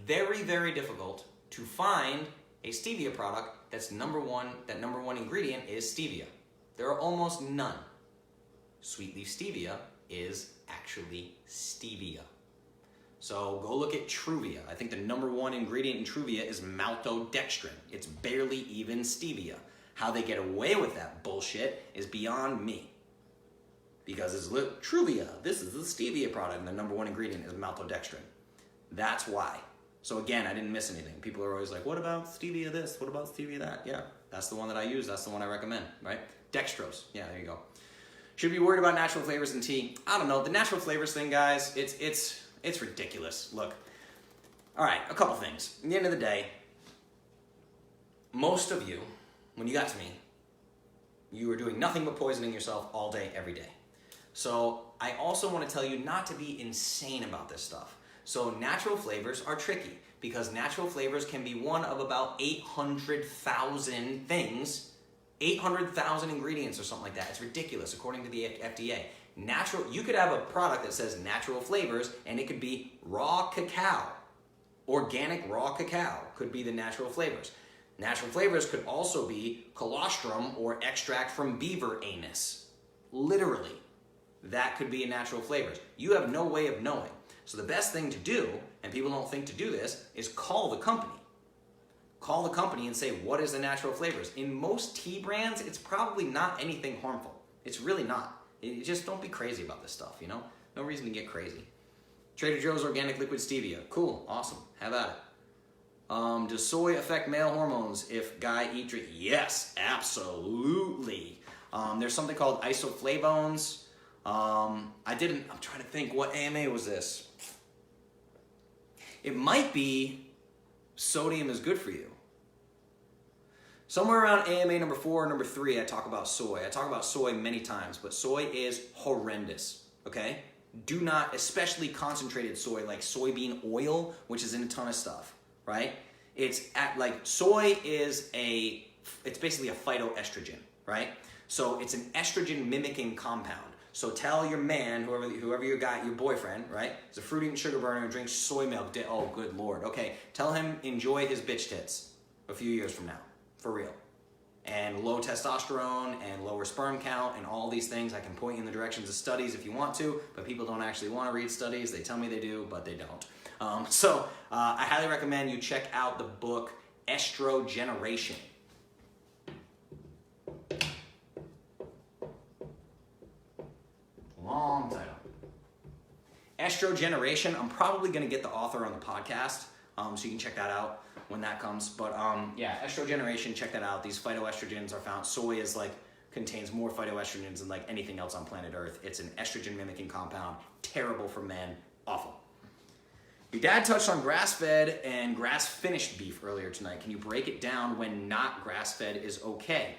Very, very difficult to find a stevia product that's number one ingredient is stevia. There are almost none. Sweet leaf stevia is actually stevia. So go look at Truvia. I think the number one ingredient in Truvia is maltodextrin. It's barely even stevia. How they get away with that bullshit is beyond me. Because it's Truvia, this is the stevia product, and the number one ingredient is maltodextrin. That's why. So again, I didn't miss anything. People are always like, what about stevia this? What about stevia that? Yeah, that's the one that I use. That's the one I recommend, right? Dextrose. Yeah, there you go. Should be worried about natural flavors in tea. I don't know. The natural flavors thing, guys, it's ridiculous. Look, all right, a couple things. At the end of the day, most of you, when you got to me, you were doing nothing but poisoning yourself all day, every day. So I also want to tell you not to be insane about this stuff. So natural flavors are tricky because natural flavors can be one of about 800,000 things, 800,000 ingredients or something like that. It's ridiculous according to the FDA. You could have a product that says natural flavors and it could be raw cacao. Organic raw cacao could be the natural flavors. Natural flavors could also be colostrum or extract from beaver anus. Literally, that could be a natural flavors. You have no way of knowing. So the best thing to do, and people don't think to do this, is call the company. Call the company and say, what is the natural flavors? In most tea brands, it's probably not anything harmful. It's really not. Just don't be crazy about this stuff, you know? No reason to get crazy. Trader Joe's Organic Liquid Stevia. Cool, awesome, have at it. Does soy affect male hormones if guy eat drink? Yes, absolutely. There's something called isoflavones. I'm trying to think, what AMA was this? It might be sodium is good for you. Somewhere around AMA number 4 or number 3, I talk about soy. I talk about soy many times, but soy is horrendous, okay? Do not, especially concentrated soy, like soybean oil, which is in a ton of stuff, right? Soy is it's basically a phytoestrogen, right? So it's an estrogen mimicking compound. So tell your man, whoever you got, your boyfriend, right? Is a fruit eating sugar burner and drinks soy milk. Oh, good Lord. Okay, tell him enjoy his bitch tits a few years from now, for real. And low testosterone and lower sperm count and all these things. I can point you in the directions of studies if you want to, but people don't actually want to read studies. They tell me they do, but they don't. I highly recommend you check out the book Estrogeneration. Long title. Estrogeneration. I'm probably going to get the author on the podcast, so you can check that out when that comes. But yeah, estrogeneration, check that out. These phytoestrogens are found. Soy contains more phytoestrogens than like anything else on planet Earth. It's an estrogen mimicking compound. Terrible for men. Awful. Your dad touched on grass-fed and grass-finished beef earlier tonight. Can you break it down when not grass-fed is okay?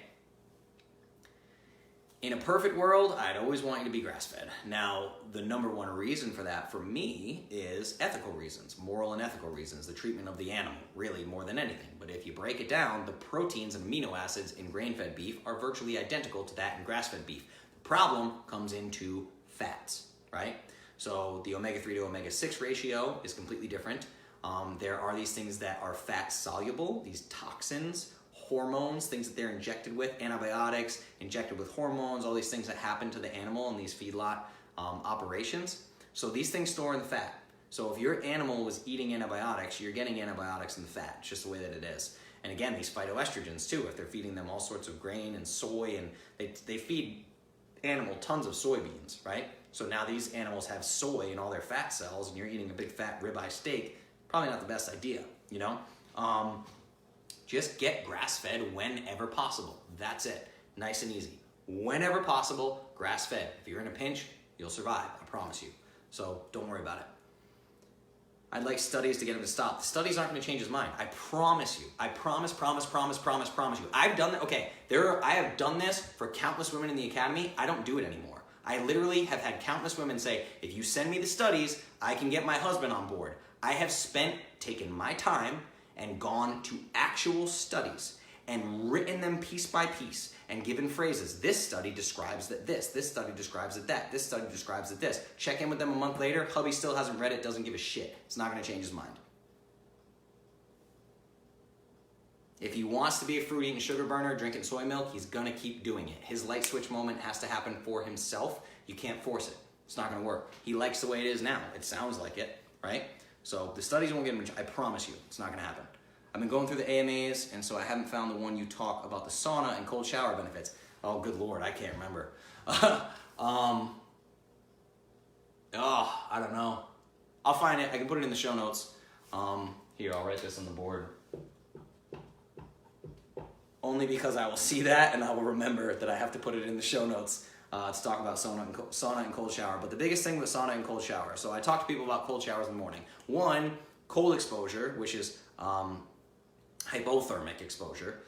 In a perfect world, I'd always want you to be grass-fed. Now, the number one reason for that for me is ethical reasons, moral and ethical reasons, the treatment of the animal, really more than anything. But if you break it down, the proteins and amino acids in grain-fed beef are virtually identical to that in grass-fed beef. The problem comes into fats, right? So the omega-3 to omega-6 ratio is completely different. There are these things that are fat-soluble, these toxins, hormones, things that they're injected with, antibiotics, injected with hormones, all these things that happen to the animal in these feedlot operations. So these things store in the fat. So if your animal was eating antibiotics, you're getting antibiotics in the fat. It's just the way that it is. And again, these phytoestrogens too, if they're feeding them all sorts of grain and soy, and they feed animal tons of soybeans, right? So now these animals have soy in all their fat cells, and you're eating a big fat ribeye steak. Probably not the best idea, you know? Just get grass-fed whenever possible. That's it. Nice and easy. Whenever possible, grass-fed. If you're in a pinch, you'll survive. I promise you. So don't worry about it. I'd like studies to get him to stop. The studies aren't going to change his mind. I promise you. I promise you. I've done that. Okay, I have done this for countless women in the academy. I don't do it anymore. I literally have had countless women say, if you send me the studies, I can get my husband on board. I have taken my time and gone to actual studies and written them piece by piece and given phrases. This study describes that this study describes that this study describes that this. Check in with them a month later, hubby still hasn't read it, doesn't give a shit. It's not gonna change his mind. If he wants to be a fruit eating sugar burner, drinking soy milk, he's gonna keep doing it. His light switch moment has to happen for himself. You can't force it. It's not gonna work. He likes the way it is now. It sounds like it, right? So the studies won't get him, I promise you, it's not gonna happen. I've been going through the AMAs, and so I haven't found the one you talk about the sauna and cold shower benefits. Oh, good Lord, I can't remember. I don't know. I'll find it. I can put it in the show notes. Here, I'll write this on the board. Only because I will see that, and I will remember that I have to put it in the show notes to talk about sauna and cold shower. But the biggest thing with sauna and cold shower, so I talk to people about cold showers in the morning. One, cold exposure, which is hypothermic exposure.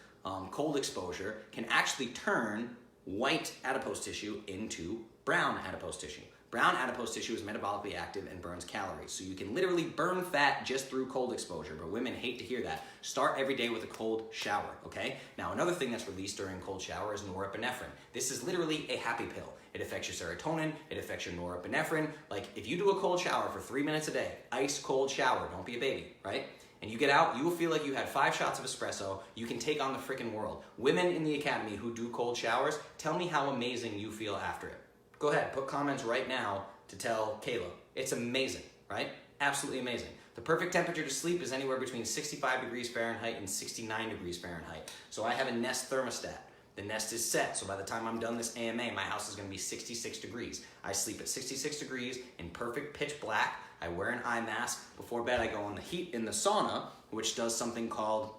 Cold exposure can actually turn white adipose tissue into brown adipose tissue. Brown adipose tissue is metabolically active and burns calories. So you can literally burn fat just through cold exposure, but women hate to hear that. Start every day with a cold shower, okay? Now, another thing that's released during cold shower is norepinephrine. This is literally a happy pill. It affects your serotonin, it affects your norepinephrine. Like, if you do a cold shower for 3 minutes a day, ice cold shower, don't be a baby, right? And you get out, you will feel like you had 5 shots of espresso. You can take on the freaking world. Women in the academy who do cold showers, tell me how amazing you feel after it. Go ahead, put comments right now to tell Kayla. It's amazing, right? Absolutely amazing. The perfect temperature to sleep is anywhere between 65 degrees Fahrenheit and 69 degrees Fahrenheit. So I have a Nest thermostat. The Nest is set, so by the time I'm done this AMA, my house is gonna be 66 degrees. I sleep at 66 degrees in perfect pitch black. I wear an eye mask. Before bed, I go in the sauna, which does something called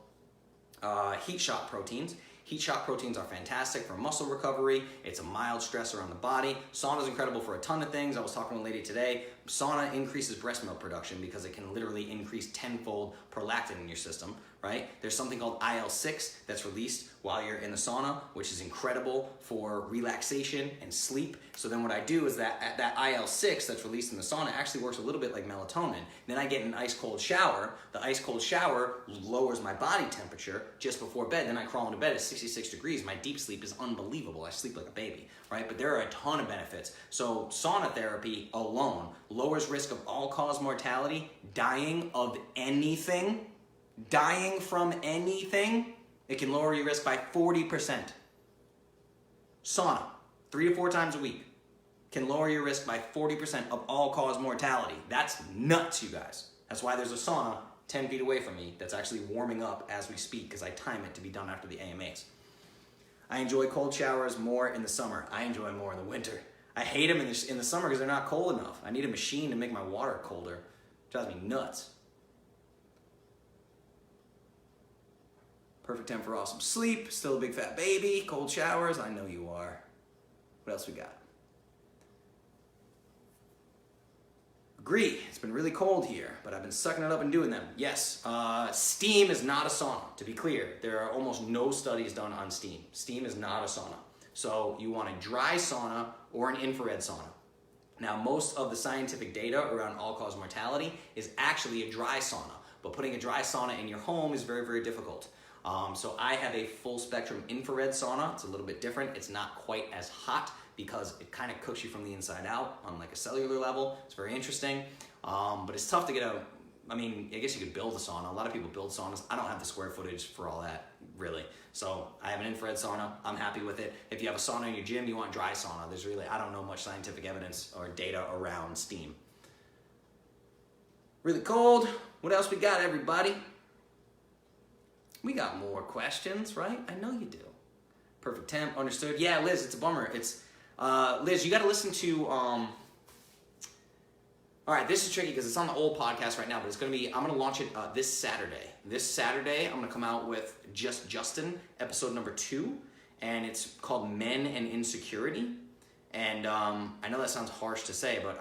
heat shock proteins. Heat shock proteins are fantastic for muscle recovery. It's a mild stressor on the body. Sauna is incredible for a ton of things. I was talking to a lady today. Sauna increases breast milk production because it can literally increase tenfold prolactin in your system, right? There's something called IL-6 that's released while you're in the sauna, which is incredible for relaxation and sleep. So then what I do is that IL-6 that's released in the sauna actually works a little bit like melatonin. Then I get an ice cold shower. The ice cold shower lowers my body temperature just before bed. Then I crawl into bed at 66 degrees. My deep sleep is unbelievable. I sleep like a baby, right? But there are a ton of benefits. So sauna therapy alone lowers risk of all-cause mortality, dying of anything, dying from anything. It can lower your risk by 40%. Sauna, 3 to 4 times a week, can lower your risk by 40% of all-cause mortality. That's nuts, you guys. That's why there's a sauna 10 feet away from me that's actually warming up as we speak because I time it to be done after the AMAs. I enjoy cold showers more in the summer. I enjoy them more in the winter. I hate them in the summer because they're not cold enough. I need a machine to make my water colder. It drives me nuts. Perfect time for awesome sleep. Still a big fat baby. Cold showers. I know you are. What else we got? Agree. It's been really cold here, but I've been sucking it up and doing them. Yes. Steam is not a sauna. To be clear, there are almost no studies done on steam. Steam is not a sauna. So you want a dry sauna or an infrared sauna. Now, most of the scientific data around all-cause mortality is actually a dry sauna, but putting a dry sauna in your home is very, very difficult. So I have a full spectrum infrared sauna. It's a little bit different. It's not quite as hot because it kind of cooks you from the inside out on like a cellular level. It's very interesting, but it's tough to get I guess you could build a sauna. A lot of people build saunas. I don't have the square footage for all that, really. So I have an infrared sauna. I'm happy with it. If you have a sauna in your gym, you want dry sauna. I don't know much scientific evidence or data around steam. Really cold. What else we got, everybody? We got more questions, right? I know you do. Perfect temp, understood. Yeah, Liz, it's a bummer. It's Liz, you got to listen to. All right, this is tricky because it's on the old podcast right now, but I'm going to launch it this Saturday. This Saturday, I'm going to come out with Just Justin, episode number 2, and it's called Men and Insecurity. And I know that sounds harsh to say, but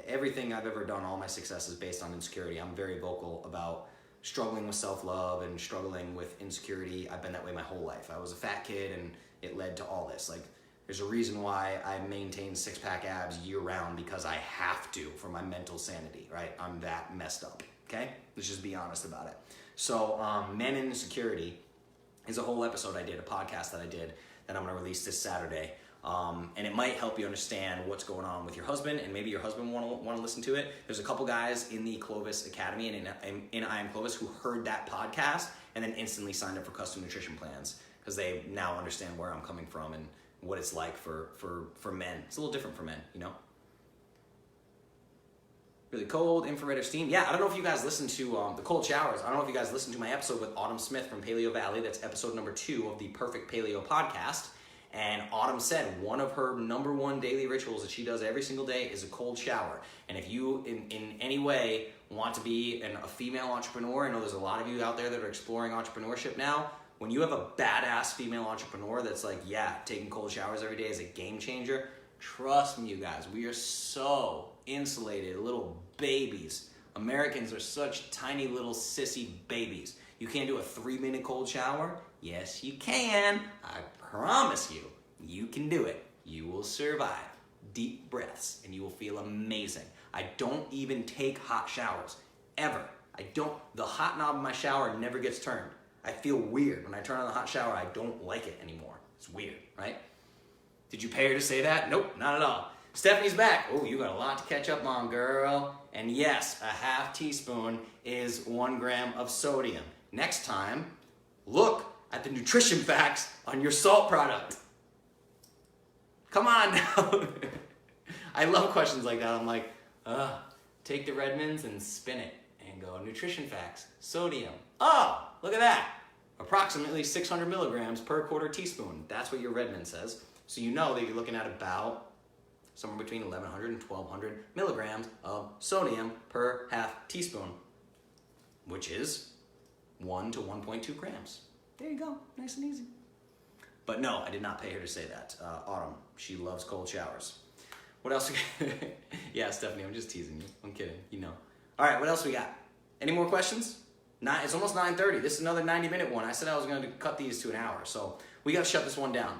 everything I've ever done, all my success is based on insecurity. I'm very vocal about struggling with self-love and struggling with insecurity. I've been that way my whole life. I was a fat kid, and it led to all this. Like, there's a reason why I maintain six-pack abs year-round because I have to for my mental sanity, right? I'm that messed up, okay? Let's just be honest about it. So Men and Insecurity is a whole episode I did, a podcast that I did that I'm going to release this Saturday. And it might help you understand what's going on with your husband, and maybe your husband want to listen to it. There's a couple guys in the Clovis Academy and in I Am Clovis who heard that podcast and then instantly signed up for custom nutrition plans because they now understand where I'm coming from and what it's like for men. It's a little different for men, you know? Really cold, infrared or steam. Yeah, I don't know if you guys listened to the cold showers. I don't know if you guys listened to my episode with Autumn Smith from Paleo Valley. That's episode number 2 of the Perfect Paleo podcast. And Autumn said one of her number 1 daily rituals that she does every single day is a cold shower. And if you, in any way, want to be a female entrepreneur, I know there's a lot of you out there that are exploring entrepreneurship now. When you have a badass female entrepreneur that's like, yeah, taking cold showers every day is a game changer, trust me, you guys, we are so insulated, little babies. Americans are such tiny little sissy babies. You can't do a 3-minute cold shower? Yes, you can. I promise you, you can do it. You will survive. Deep breaths, and you will feel amazing. I don't even take hot showers, ever. The hot knob in my shower never gets turned. I feel weird. When I turn on the hot shower, I don't like it anymore. It's weird, right? Did you pay her to say that? Nope, not at all. Stephanie's back. Oh, you got a lot to catch up on, girl. And yes, a half teaspoon is 1 gram of sodium. Next time, look at the nutrition facts on your salt product. Come on now. I love questions like that. I'm like, take the Redmonds and spin it and go, nutrition facts, sodium. Oh, look at that. Approximately 600 milligrams per quarter teaspoon. That's what your Redmond says. So you know that you're looking at about somewhere between 1,100 and 1,200 milligrams of sodium per half teaspoon, which is 1 to 1.2 grams. There you go, nice and easy. But no, I did not pay her to say that. Autumn, she loves cold showers. What else? Yeah, Stephanie, I'm just teasing you. I'm kidding, you know. All right, what else we got? Any more questions? It's almost 9:30. This is another 90-minute one. I said I was going to cut these to an hour, so we got to shut this one down.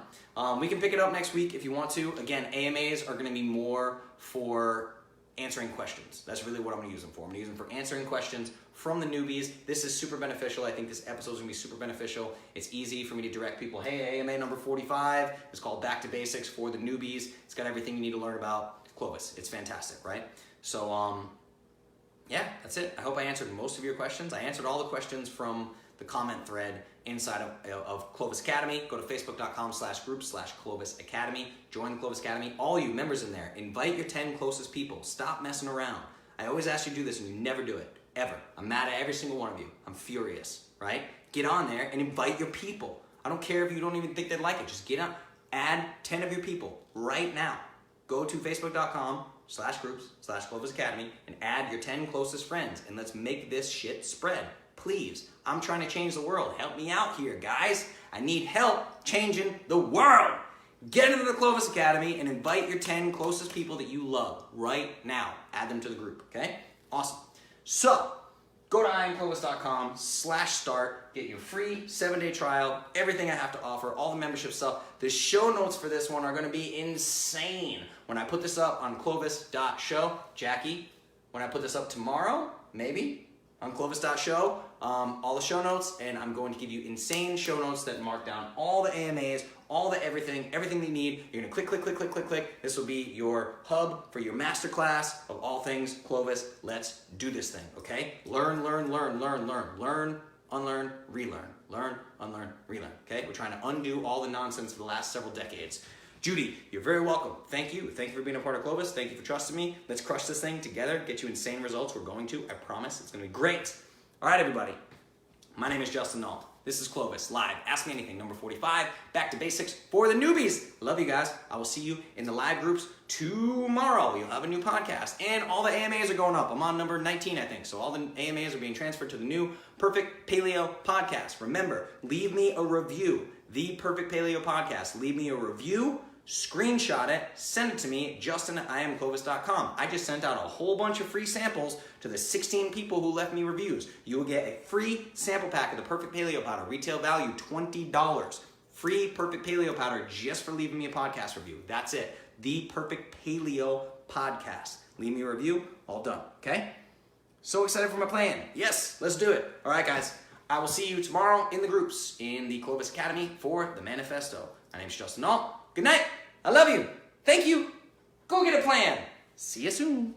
We can pick it up next week if you want to. Again, AMAs are going to be more for answering questions. That's really what I'm going to use them for. I'm going to use them for answering questions from the newbies. This is super beneficial. I think this episode is going to be super beneficial. It's easy for me to direct people. Hey, AMA number 45 is called Back to Basics for the Newbies. It's got everything you need to learn about Clovis. It's fantastic, right? So, yeah, that's it. I hope I answered most of your questions. I answered all the questions from the comment thread inside of Clovis Academy. Go to facebook.com/group/Clovis Academy. Join the Clovis Academy. All you members in there, invite your 10 closest people. Stop messing around. I always ask you to do this and you never do it, ever. I'm mad at every single one of you. I'm furious, right? Get on there and invite your people. I don't care if you don't even think they'd like it. Just get on, add 10 of your people right now. Go to facebook.com/groups/Clovis Academy and add your 10 closest friends and let's make this shit spread. Please, I'm trying to change the world. Help me out here, guys. I need help changing the world. Get into the Clovis Academy and invite your 10 closest people that you love right now. Add them to the group, okay? Awesome. So, go to iamclovis.com/start. Get your free 7-day trial, everything I have to offer, all the membership stuff. The show notes for this one are going to be insane. When I put this up on clovis.show, Jackie, when I put this up tomorrow, maybe, on clovis.show, all the show notes, and I'm going to give you insane show notes that mark down all the AMAs, all the everything that you need. You're gonna click, click, click, click, click, click. This will be your hub for your masterclass of all things Clovis. Let's do this thing, okay? Learn, learn, learn, learn, learn, learn, unlearn, relearn, learn, unlearn, relearn, okay? We're trying to undo all the nonsense for the last several decades. Judy, you're very welcome. Thank you. Thank you for being a part of Clovis. Thank you for trusting me. Let's crush this thing together, get you insane results. We're going to, I promise. It's going to be great. All right, everybody. My name is Justin Nault. This is Clovis Live. Ask Me Anything, number 45. Back to basics for the newbies. Love you guys. I will see you in the live groups tomorrow. You'll have a new podcast. And all the AMAs are going up. I'm on number 19, I think. So all the AMAs are being transferred to the new Perfect Paleo Podcast. Remember, leave me a review. The Perfect Paleo Podcast. Leave me a review. Screenshot it, send it to me, justin@iamclovis.com. I just sent out a whole bunch of free samples to the 16 people who left me reviews. You will get a free sample pack of the Perfect Paleo Powder, retail value $20. Free Perfect Paleo Powder just for leaving me a podcast review. That's it. The Perfect Paleo Podcast. Leave me a review, all done, okay? So excited for my plan. Yes, let's do it. All right, guys. I will see you tomorrow in the groups in the Clovis Academy for the manifesto. My name's Justin Nault. Good night. I love you. Thank you. Go get a plan. See you soon.